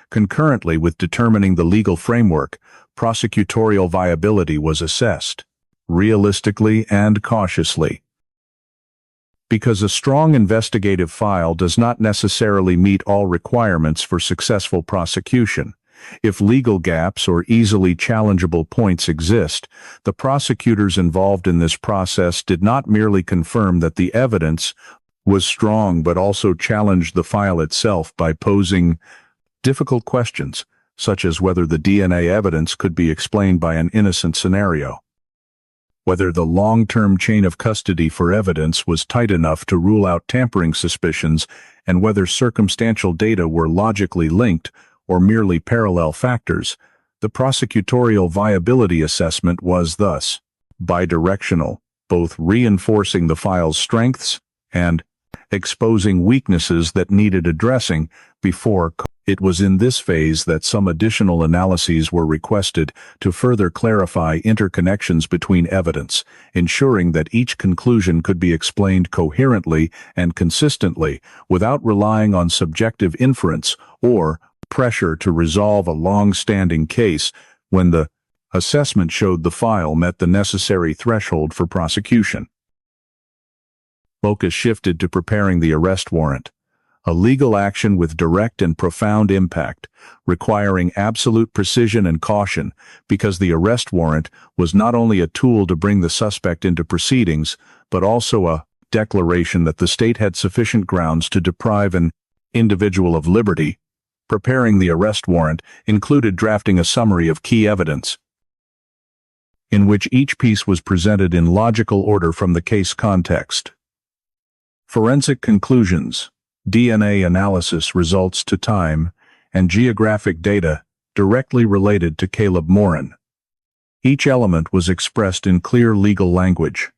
Concurrently with determining the legal framework, prosecutorial viability was assessed, realistically and cautiously. Because a strong investigative file does not necessarily meet all requirements for successful prosecution. If legal gaps or easily challengeable points exist, the prosecutors involved in this process did not merely confirm that the evidence was strong but also challenged the file itself by posing difficult questions, such as whether the DNA evidence could be explained by an innocent scenario, whether the long-term chain of custody for evidence was tight enough to rule out tampering suspicions, and whether circumstantial data were logically linked or merely parallel factors. The prosecutorial viability assessment was thus bidirectional, both reinforcing the file's strengths and exposing weaknesses that needed addressing before. It was in this phase that some additional analyses were requested to further clarify interconnections between evidence, ensuring that each conclusion could be explained coherently and consistently without relying on subjective inference or pressure to resolve a long-standing case when the assessment showed the file met the necessary threshold for prosecution. Focus shifted to preparing the arrest warrant, a legal action with direct and profound impact, requiring absolute precision and caution, because the arrest warrant was not only a tool to bring the suspect into proceedings, but also a declaration that the state had sufficient grounds to deprive an individual of liberty. Preparing the arrest warrant included drafting a summary of key evidence, in which each piece was presented in logical order from the case context. Forensic conclusions, DNA analysis results to time, and geographic data directly related to Caleb Morin. Each element was expressed in clear legal language,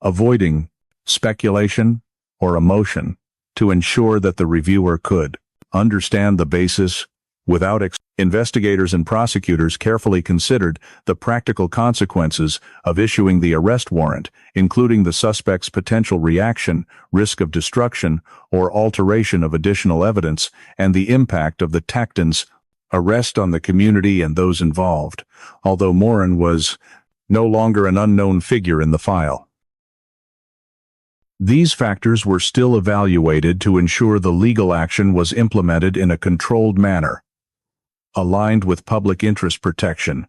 avoiding speculation or emotion to ensure that the reviewer could understand the basis without investigators and prosecutors carefully considered the practical consequences of issuing the arrest warrant, including the suspect's potential reaction, risk of destruction, or alteration of additional evidence, and the impact of the Tacton's arrest on the community and those involved, although Morin was no longer an unknown figure in the file. These factors were still evaluated to ensure the legal action was implemented in a controlled manner, aligned with public interest protection.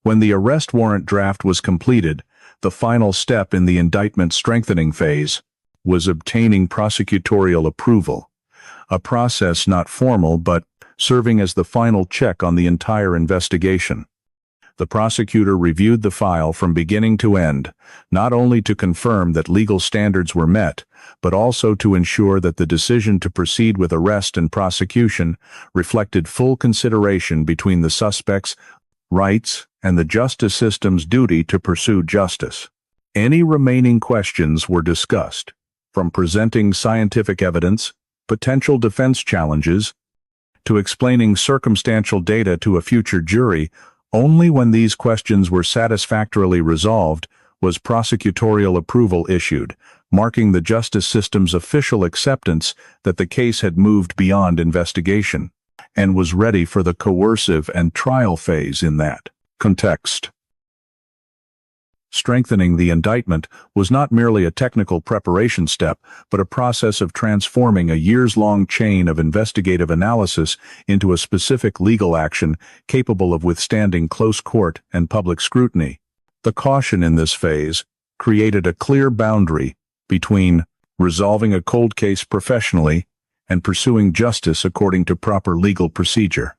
When the arrest warrant draft was completed, the final step in the indictment strengthening phase was obtaining prosecutorial approval, a process not formal but serving as the final check on the entire investigation. The prosecutor reviewed the file from beginning to end, not only to confirm that legal standards were met, but also to ensure that the decision to proceed with arrest and prosecution reflected full consideration between the suspect's rights and the justice system's duty to pursue justice. Any remaining questions were discussed, from presenting scientific evidence, potential defense challenges, to explaining circumstantial data to a future jury. Only when these questions were satisfactorily resolved was prosecutorial approval issued, marking the justice system's official acceptance that the case had moved beyond investigation and was ready for the coercive and trial phase in that context. Strengthening the indictment was not merely a technical preparation step, but a process of transforming a years-long chain of investigative analysis into a specific legal action capable of withstanding close court and public scrutiny. The caution in this phase created a clear boundary between resolving a cold case professionally and pursuing justice according to proper legal procedure,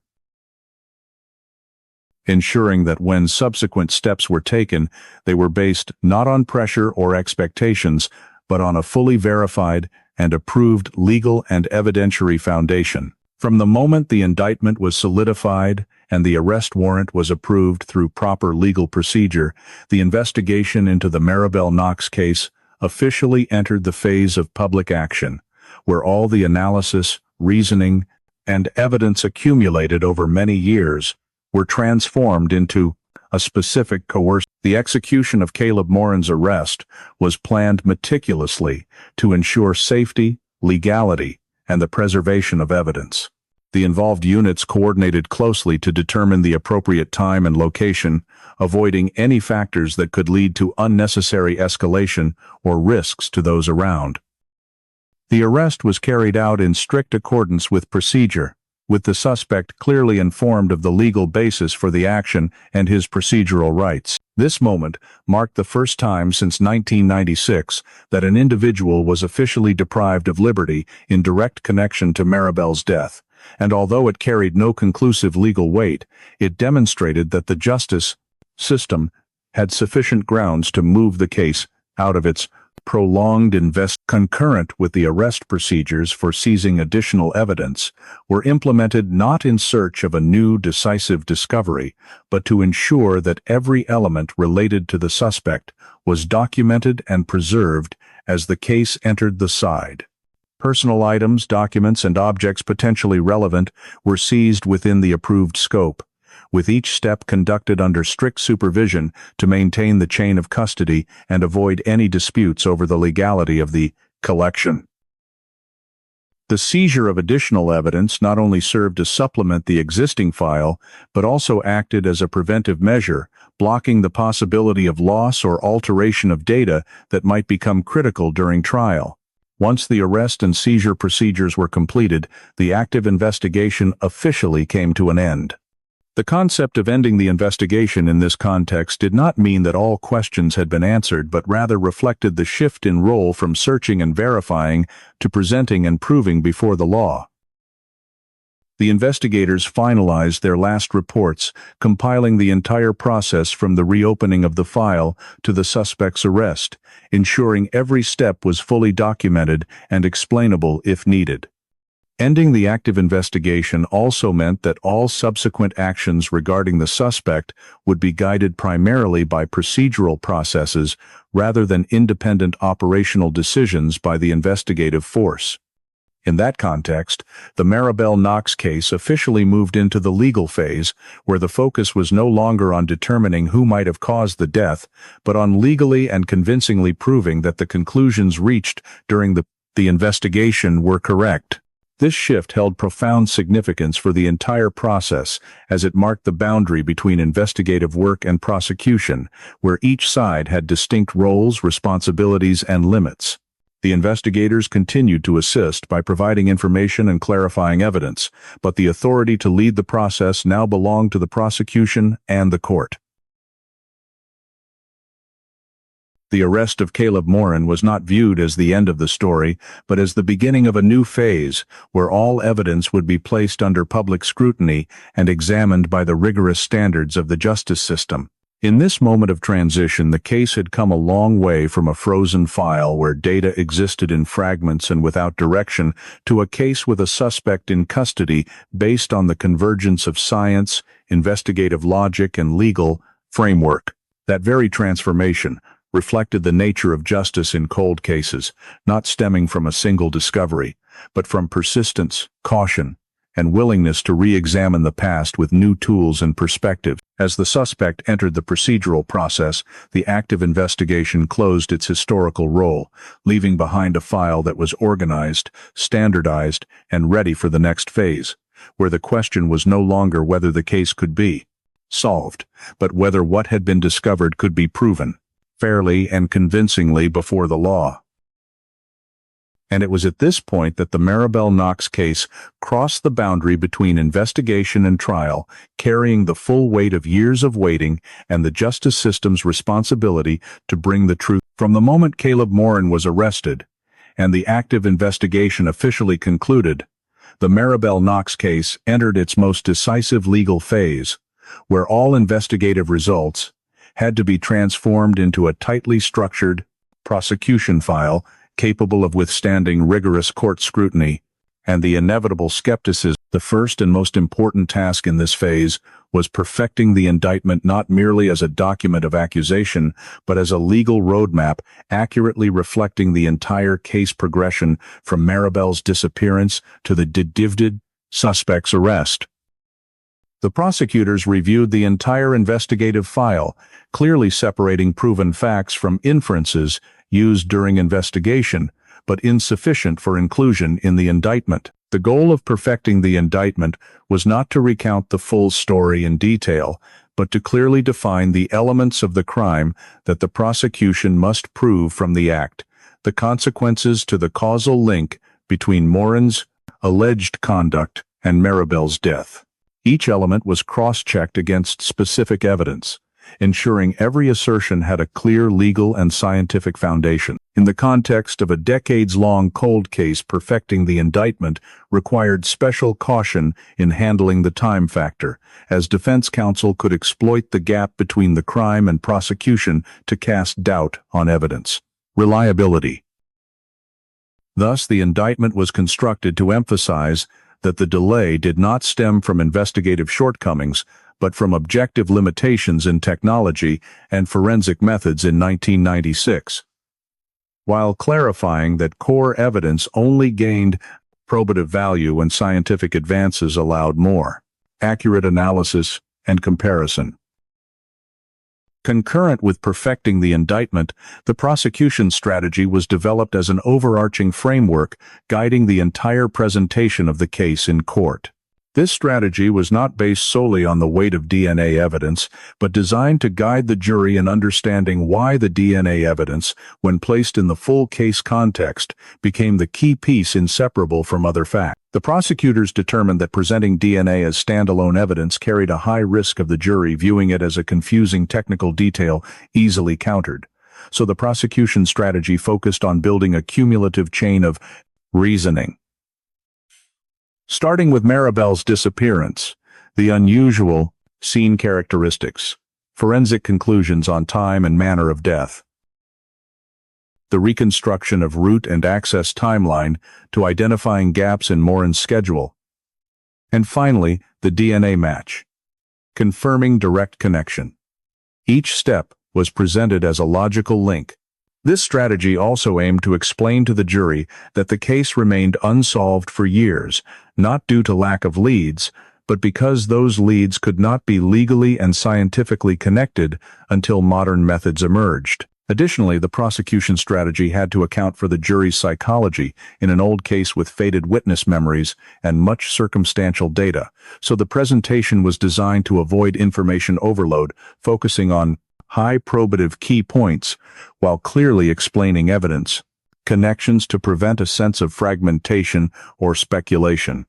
ensuring that when subsequent steps were taken, they were based not on pressure or expectations, but on a fully verified and approved legal and evidentiary foundation. From the moment the indictment was solidified and the arrest warrant was approved through proper legal procedure, the investigation into the Maribel Knox case officially entered the phase of public action, where all the analysis, reasoning, and evidence accumulated over many years were transformed into a specific coercion. The execution of Caleb Morin's arrest was planned meticulously to ensure safety, legality, and the preservation of evidence. The involved units coordinated closely to determine the appropriate time and location, avoiding any factors that could lead to unnecessary escalation or risks to those around. The arrest was carried out in strict accordance with procedure, with the suspect clearly informed of the legal basis for the action and his procedural rights. This moment marked the first time since 1996 that an individual was officially deprived of liberty in direct connection to Maribel's death, and although it carried no conclusive legal weight, it demonstrated that the justice system had sufficient grounds to move the case out of its prolonged concurrent with the arrest procedures for seizing additional evidence were implemented not in search of a new decisive discovery, but to ensure that every element related to the suspect was documented and preserved as the case entered the side. Personal items, documents, and objects potentially relevant were seized within the approved scope, with each step conducted under strict supervision to maintain the chain of custody and avoid any disputes over the legality of the collection. The seizure of additional evidence not only served to supplement the existing file, but also acted as a preventive measure, blocking the possibility of loss or alteration of data that might become critical during trial. Once the arrest and seizure procedures were completed, the active investigation officially came to an end. The concept of ending the investigation in this context did not mean that all questions had been answered, but rather reflected the shift in role from searching and verifying to presenting and proving before the law. The investigators finalized their last reports, compiling the entire process from the reopening of the file to the suspect's arrest, ensuring every step was fully documented and explainable if needed. Ending the active investigation also meant that all subsequent actions regarding the suspect would be guided primarily by procedural processes rather than independent operational decisions by the investigative force. In that context, the Maribel Knox case officially moved into the legal phase, where the focus was no longer on determining who might have caused the death, but on legally and convincingly proving that the conclusions reached during the investigation were correct. This shift held profound significance for the entire process, as it marked the boundary between investigative work and prosecution, where each side had distinct roles, responsibilities, and limits. The investigators continued to assist by providing information and clarifying evidence, but the authority to lead the process now belonged to the prosecution and the court. The arrest of Caleb Morin was not viewed as the end of the story, but as the beginning of a new phase, where all evidence would be placed under public scrutiny and examined by the rigorous standards of the justice system. In this moment of transition, the case had come a long way from a frozen file where data existed in fragments and without direction to a case with a suspect in custody based on the convergence of science, investigative logic, and legal framework. That very transformation reflected the nature of justice in cold cases, not stemming from a single discovery, but from persistence, caution, and willingness to re-examine the past with new tools and perspective. As the suspect entered the procedural process, the active investigation closed its historical role, leaving behind a file that was organized, standardized, and ready for the next phase, where the question was no longer whether the case could be solved, but whether what had been discovered could be proven fairly and convincingly before the law. And it was at this point that the Maribel Knox case crossed the boundary between investigation and trial, carrying the full weight of years of waiting and the justice system's responsibility to bring the truth. From the moment Caleb Morin was arrested and the active investigation officially concluded, the Maribel Knox case entered its most decisive legal phase, where all investigative results had to be transformed into a tightly structured prosecution file capable of withstanding rigorous court scrutiny and the inevitable skepticism. The first and most important task in this phase was perfecting the indictment not merely as a document of accusation, but as a legal roadmap accurately reflecting the entire case progression from Maribel's disappearance to the DIVDID suspect's arrest. The prosecutors reviewed the entire investigative file, clearly separating proven facts from inferences used during investigation, but insufficient for inclusion in the indictment. The goal of perfecting the indictment was not to recount the full story in detail, but to clearly define the elements of the crime that the prosecution must prove from the act, the consequences to the causal link between Morin's alleged conduct and Maribel's death. Each element was cross-checked against specific evidence, ensuring every assertion had a clear legal and scientific foundation. In the context of a decades-long cold case, perfecting the indictment required special caution in handling the time factor, as defense counsel could exploit the gap between the crime and prosecution to cast doubt on evidence. Reliability. Thus, the indictment was constructed to emphasize that the delay did not stem from investigative shortcomings, but from objective limitations in technology and forensic methods in 1996. While clarifying that core evidence only gained probative value when scientific advances allowed more accurate analysis and comparison. Concurrent with perfecting the indictment, the prosecution strategy was developed as an overarching framework guiding the entire presentation of the case in court. This strategy was not based solely on the weight of DNA evidence, but designed to guide the jury in understanding why the DNA evidence, when placed in the full case context, became the key piece inseparable from other facts. The prosecutors determined that presenting DNA as standalone evidence carried a high risk of the jury viewing it as a confusing technical detail easily countered. So the prosecution strategy focused on building a cumulative chain of reasoning. Starting with Maribel's disappearance, the unusual scene characteristics, forensic conclusions on time and manner of death, the reconstruction of route and access timeline to identifying gaps in Morin's schedule, and finally, the DNA match, confirming direct connection. Each step was presented as a logical link. This strategy also aimed to explain to the jury that the case remained unsolved for years, not due to lack of leads, but because those leads could not be legally and scientifically connected until modern methods emerged. Additionally, the prosecution strategy had to account for the jury's psychology in an old case with faded witness memories and much circumstantial data, so the presentation was designed to avoid information overload, focusing on high probative key points while clearly explaining evidence, connections to prevent a sense of fragmentation or speculation.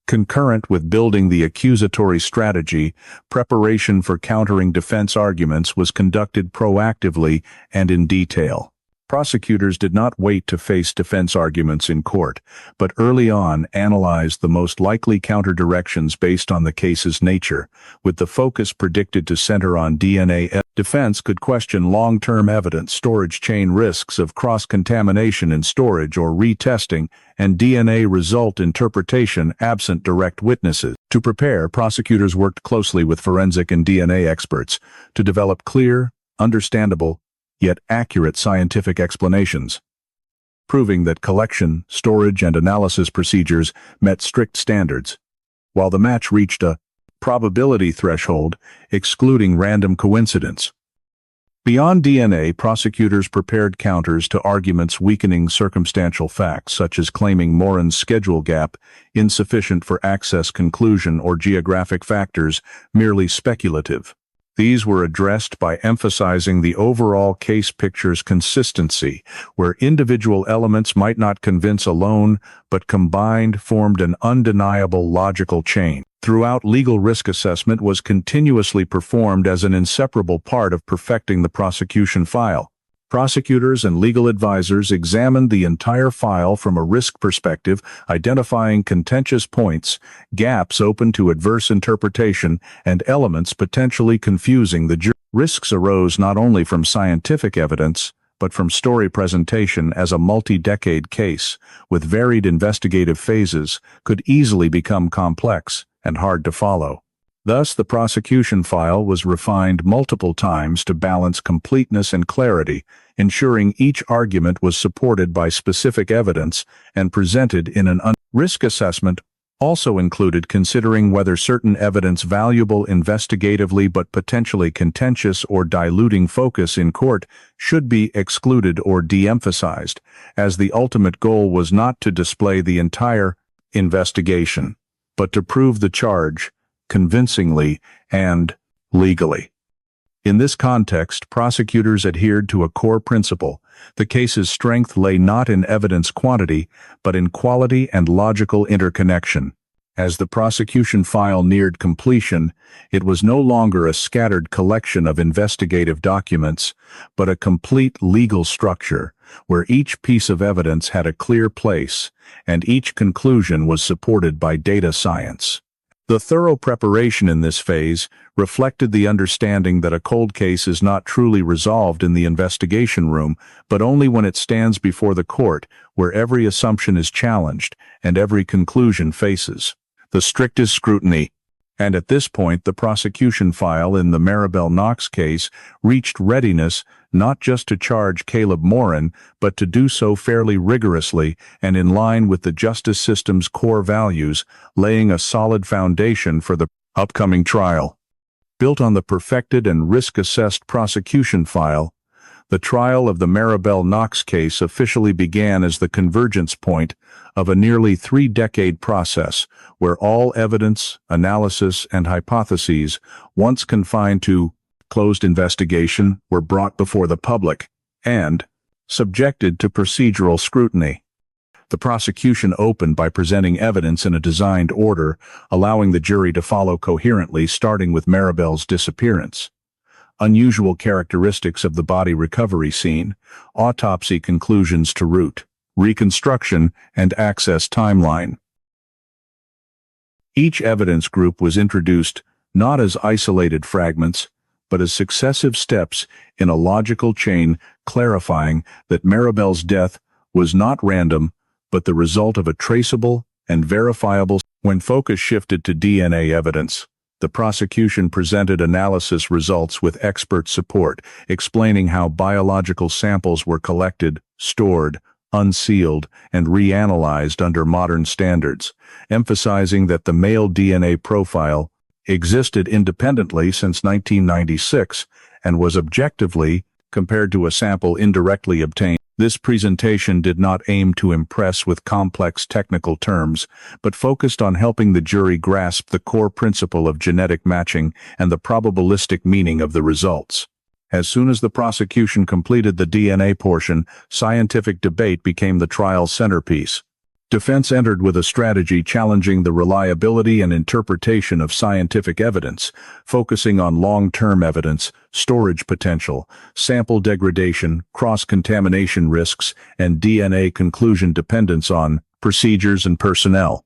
Concurrent with building the accusatory strategy, preparation for countering defense arguments was conducted proactively and in detail. Prosecutors did not wait to face defense arguments in court, but early on analyzed the most likely counter-directions based on the case's nature, with the focus predicted to center on DNA. Defense could question long-term evidence storage chain risks of cross-contamination in storage or retesting, and DNA result interpretation absent direct witnesses. To prepare, prosecutors worked closely with forensic and DNA experts to develop clear, understandable, yet accurate scientific explanations, proving that collection, storage, and analysis procedures met strict standards, while the match reached a probability threshold, excluding random coincidence. Beyond DNA, prosecutors prepared counters to arguments weakening circumstantial facts, such as claiming Morin's schedule gap insufficient for access conclusion or geographic factors merely speculative. These were addressed by emphasizing the overall case picture's consistency, where individual elements might not convince alone, but combined formed an undeniable logical chain. Throughout, legal risk assessment was continuously performed as an inseparable part of perfecting the prosecution file. Prosecutors and legal advisors examined the entire file from a risk perspective, identifying contentious points, gaps open to adverse interpretation, and elements potentially confusing the jury. Risks arose not only from scientific evidence, but from story presentation, as a multi-decade case, with varied investigative phases, could easily become complex and hard to follow. Thus, the prosecution file was refined multiple times to balance completeness and clarity, ensuring each argument was supported by specific evidence and presented in an risk assessment also included considering whether certain evidence valuable investigatively but potentially contentious or diluting focus in court should be excluded or de-emphasized, as the ultimate goal was not to display the entire investigation, but to prove the charge convincingly and legally. In this context, prosecutors adhered to a core principle. The case's strength lay not in evidence quantity, but in quality and logical interconnection. As the prosecution file neared completion, it was no longer a scattered collection of investigative documents, but a complete legal structure, where each piece of evidence had a clear place, and each conclusion was supported by data science. The thorough preparation in this phase reflected the understanding that a cold case is not truly resolved in the investigation room, but only when it stands before the court, where every assumption is challenged and every conclusion faces the strictest scrutiny. And at this point, the prosecution file in the Maribel Knox case reached readiness not just to charge Caleb Morin, but to do so fairly rigorously and in line with the justice system's core values, laying a solid foundation for the upcoming trial. Built on the perfected and risk-assessed prosecution file, the trial of the Maribel Knox case officially began as the convergence point of a nearly 3-decade process where all evidence, analysis, and hypotheses, once confined to closed investigation, were brought before the public and subjected to procedural scrutiny. The prosecution opened by presenting evidence in a designed order, allowing the jury to follow coherently, starting with Maribel's disappearance, unusual characteristics of the body recovery scene, autopsy conclusions to route, reconstruction, and access timeline. Each evidence group was introduced not as isolated fragments, but as successive steps in a logical chain clarifying that Maribel's death was not random, but the result of a traceable and verifiable. When focus shifted to DNA evidence, the prosecution presented analysis results with expert support, explaining how biological samples were collected, stored, unsealed, and reanalyzed under modern standards, emphasizing that the male DNA profile existed independently since 1996 and was objectively compared to a sample indirectly obtained. This presentation did not aim to impress with complex technical terms, but focused on helping the jury grasp the core principle of genetic matching and the probabilistic meaning of the results. As soon as the prosecution completed the DNA portion, scientific debate became the trial's centerpiece. Defense entered with a strategy challenging the reliability and interpretation of scientific evidence, focusing on long-term evidence, storage potential, sample degradation, cross-contamination risks, and DNA conclusion dependence on procedures and personnel.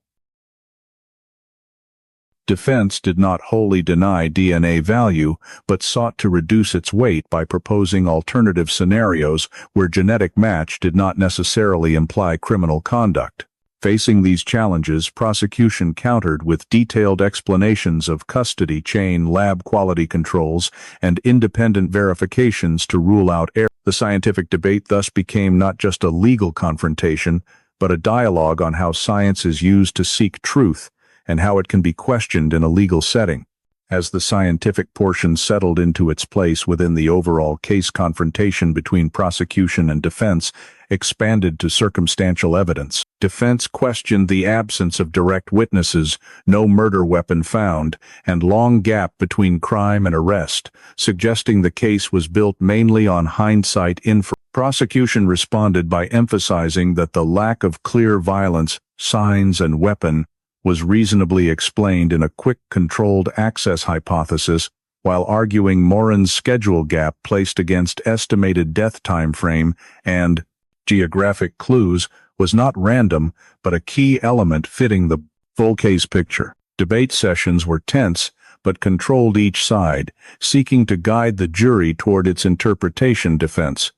Defense did not wholly deny DNA value, but sought to reduce its weight by proposing alternative scenarios where genetic match did not necessarily imply criminal conduct. Facing these challenges, prosecution countered with detailed explanations of custody chain lab quality controls and independent verifications to rule out error. The scientific debate thus became not just a legal confrontation, but a dialogue on how science is used to seek truth and how it can be questioned in a legal setting. As the scientific portion settled into its place within the overall case, confrontation between prosecution and defense expanded to circumstantial evidence. Defense questioned the absence of direct witnesses, no murder weapon found, and long gap between crime and arrest, suggesting the case was built mainly on hindsight inference. Prosecution responded by emphasizing that the lack of clear violence, signs, and weapon was reasonably explained in a quick controlled access hypothesis, while arguing Morin's schedule gap placed against estimated death time frame and geographic clues was not random, but a key element fitting the full case picture. Debate sessions were tense, but controlled each side, seeking to guide the jury toward its interpretation. Defense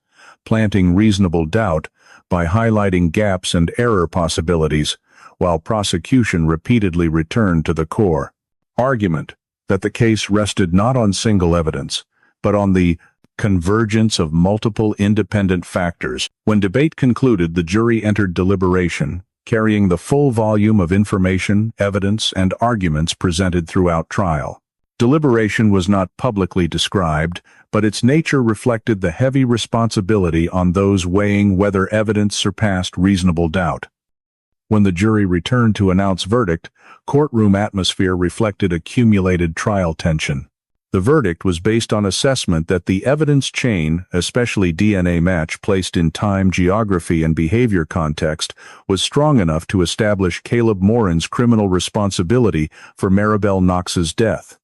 planting reasonable doubt by highlighting gaps and error possibilities, while prosecution repeatedly returned to the core argument that the case rested not on single evidence, but on the convergence of multiple independent factors. When debate concluded, the jury entered deliberation, carrying the full volume of information, evidence, and arguments presented throughout trial. Deliberation was not publicly described, but its nature reflected the heavy responsibility on those weighing whether evidence surpassed reasonable doubt. When the jury returned to announce verdict, courtroom atmosphere reflected accumulated trial tension. The verdict was based on assessment that the evidence chain, especially DNA match placed in time, geography, and behavior context, was strong enough to establish Caleb Morin's criminal responsibility for Maribel Knox's death.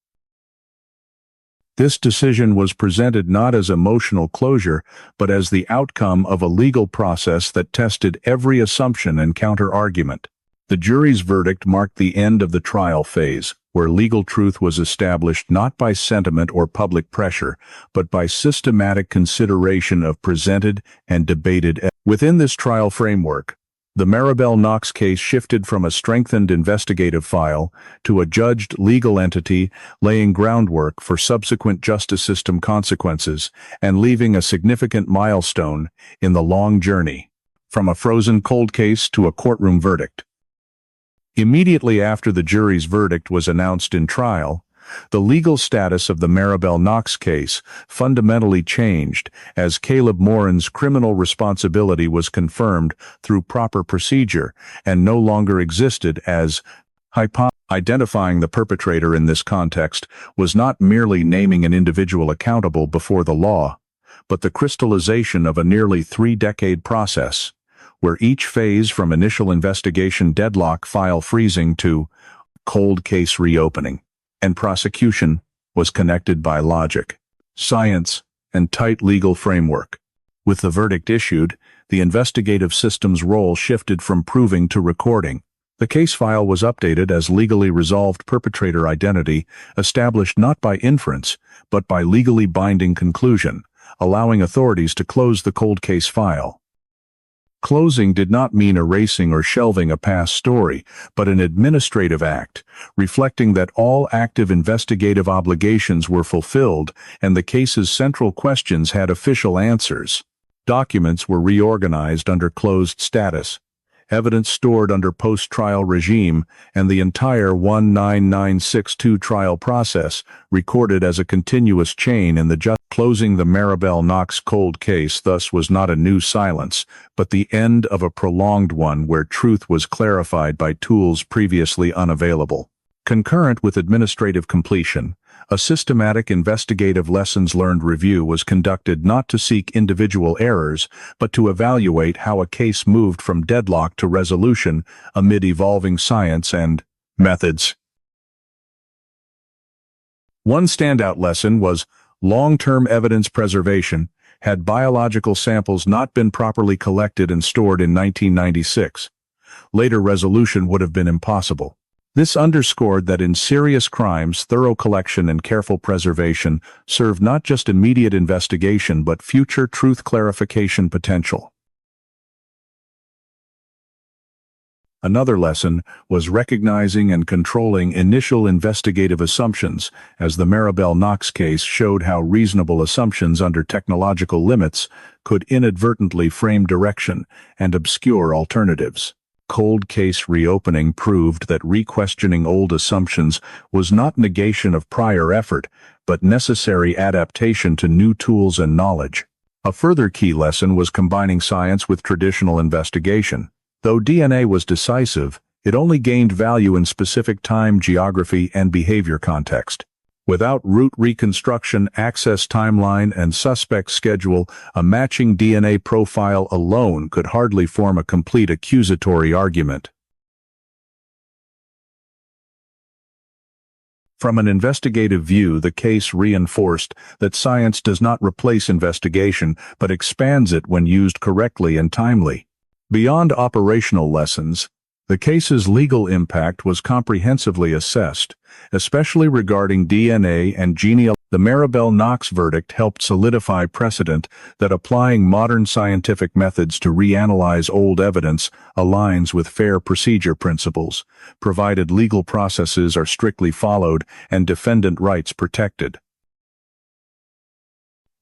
This decision was presented not as emotional closure, but as the outcome of a legal process that tested every assumption and counter-argument. The jury's verdict marked the end of the trial phase, where legal truth was established not by sentiment or public pressure, but by systematic consideration of presented and debated evidence. Within this trial framework, the Maribel Knox case shifted from a strengthened investigative file to a judged legal entity, laying groundwork for subsequent justice system consequences and leaving a significant milestone in the long journey from a frozen cold case to a courtroom verdict. Immediately after the jury's verdict was announced in trial, the legal status of the Maribel Knox case fundamentally changed as Caleb Morin's criminal responsibility was confirmed through proper procedure and no longer existed as identifying the perpetrator. In this context was not merely naming an individual accountable before the law, but the crystallization of a nearly three-decade process, where each phase from initial investigation deadlock, file freezing, to cold case reopening and prosecution was connected by logic, science, and tight legal framework. With the verdict issued, the investigative system's role shifted from proving to recording. The case file was updated as legally resolved perpetrator identity, established not by inference, but by legally binding conclusion, allowing authorities to close the cold case file. Closing did not mean erasing or shelving a past story, but an administrative act, reflecting that all active investigative obligations were fulfilled and the case's central questions had official answers. Documents were reorganized under closed status, evidence stored under post-trial regime, and the entire 19962 trial process recorded as a continuous chain in the closing the Maribel Knox cold case thus was not a new silence, but the end of a prolonged one where truth was clarified by tools previously unavailable. Concurrent with administrative completion, a systematic investigative lessons learned review was conducted not to seek individual errors, but to evaluate how a case moved from deadlock to resolution amid evolving science and methods. One standout lesson was long-term evidence preservation. Had biological samples not been properly collected and stored in 1996, later resolution would have been impossible. This underscored that in serious crimes, thorough collection and careful preservation serve not just immediate investigation but future truth clarification potential. Another lesson was recognizing and controlling initial investigative assumptions, as the Maribel Knox case showed how reasonable assumptions under technological limits could inadvertently frame direction and obscure alternatives. Cold case reopening proved that re-questioning old assumptions was not negation of prior effort, but necessary adaptation to new tools and knowledge. A further key lesson was combining science with traditional investigation. Though DNA was decisive, it only gained value in specific time, geography, and behavior context. Without route reconstruction, access timeline, and suspect schedule, a matching DNA profile alone could hardly form a complete accusatory argument. From an investigative view, the case reinforced that science does not replace investigation, but expands it when used correctly and timely. Beyond operational lessons, the case's legal impact was comprehensively assessed, especially regarding DNA and genealogy. The Maribel Knox verdict helped solidify precedent that applying modern scientific methods to reanalyze old evidence aligns with fair procedure principles, provided legal processes are strictly followed and defendant rights protected.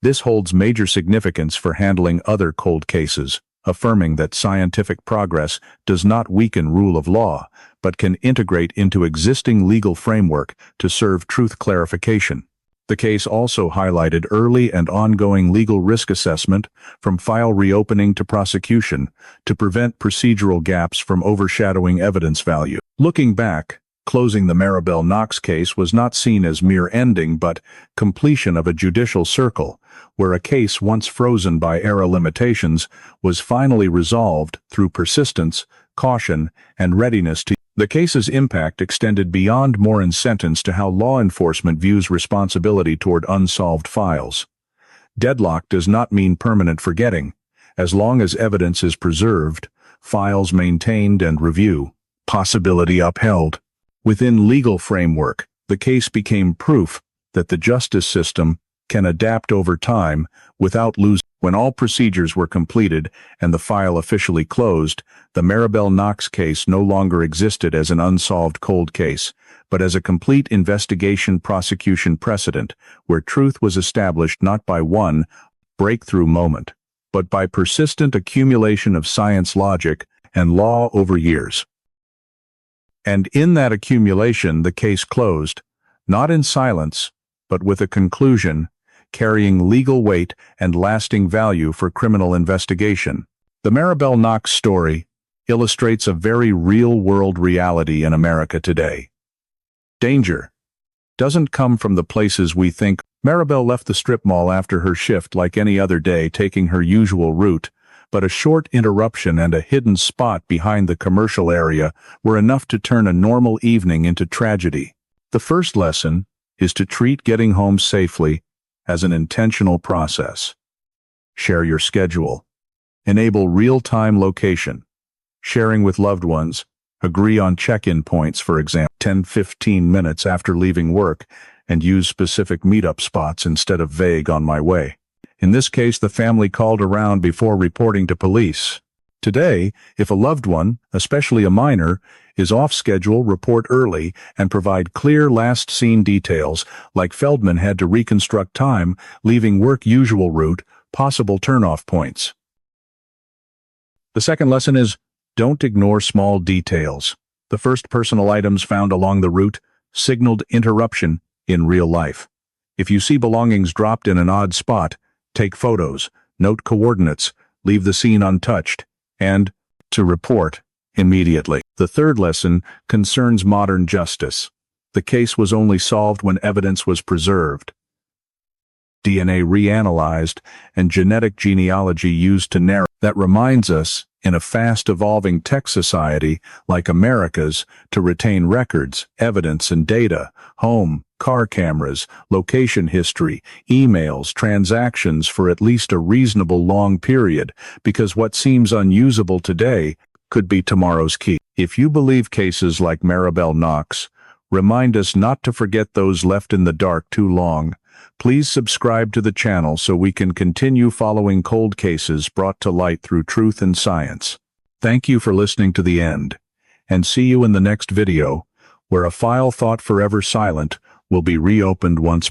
This holds major significance for handling other cold cases, affirming that scientific progress does not weaken rule of law, but can integrate into existing legal framework to serve truth clarification. The case also highlighted early and ongoing legal risk assessment, from file reopening to prosecution, to prevent procedural gaps from overshadowing evidence value. Looking back, closing the Maribel Knox case was not seen as mere ending but completion of a judicial circle, where a case once frozen by era limitations was finally resolved through persistence, caution, and readiness to. The case's impact extended beyond Morin's sentence to how law enforcement views responsibility toward unsolved files. Deadlock does not mean permanent forgetting. As long as evidence is preserved, files maintained and review, possibility upheld. Within legal framework, the case became proof that the justice system can adapt over time without losing. When all procedures were completed and the file officially closed, the Maribel Knox case no longer existed as an unsolved cold case, but as a complete investigation prosecution precedent, where truth was established not by one breakthrough moment, but by persistent accumulation of science logic and law over years. And in that accumulation, the case closed, not in silence, but with a conclusion, carrying legal weight and lasting value for criminal investigation. The Maribel Knox story illustrates a very real-world reality in America today. Danger doesn't come from the places we think. Maribel left the strip mall after her shift like any other day, taking her usual route, but a short interruption and a hidden spot behind the commercial area were enough to turn a normal evening into tragedy. The first lesson is to treat getting home safely as an intentional process. Share your schedule. Enable real-time location, sharing with loved ones, Agree on check-in points, for example, 10-15 minutes after leaving work, and use specific meetup spots instead of vague on my way. In this case, the family called around before reporting to police. Today, if a loved one, especially a minor, is off schedule, report early and provide clear last-seen details, like Feldman had to reconstruct time, leaving work usual route, possible turn-off points. The second lesson is, don't ignore small details. The first personal items found along the route signaled interruption in real life. If you see belongings dropped in an odd spot, take photos, note coordinates, leave the scene untouched, and to report immediately. The third lesson concerns modern justice. The case was only solved when evidence was preserved, DNA reanalyzed, and genetic genealogy used to narrow. That reminds us, in a fast-evolving tech society like America's, to retain records, evidence, and data, home, car cameras, location history, emails, transactions for at least a reasonable long period, because what seems unusable today could be tomorrow's key. If you believe cases like Maribel Knox, remind us not to forget those left in the dark too long. Please subscribe to the channel so we can continue following cold cases brought to light through truth and science. Thank you for listening to the end, and see you in the next video, where a file thought forever silent will be reopened once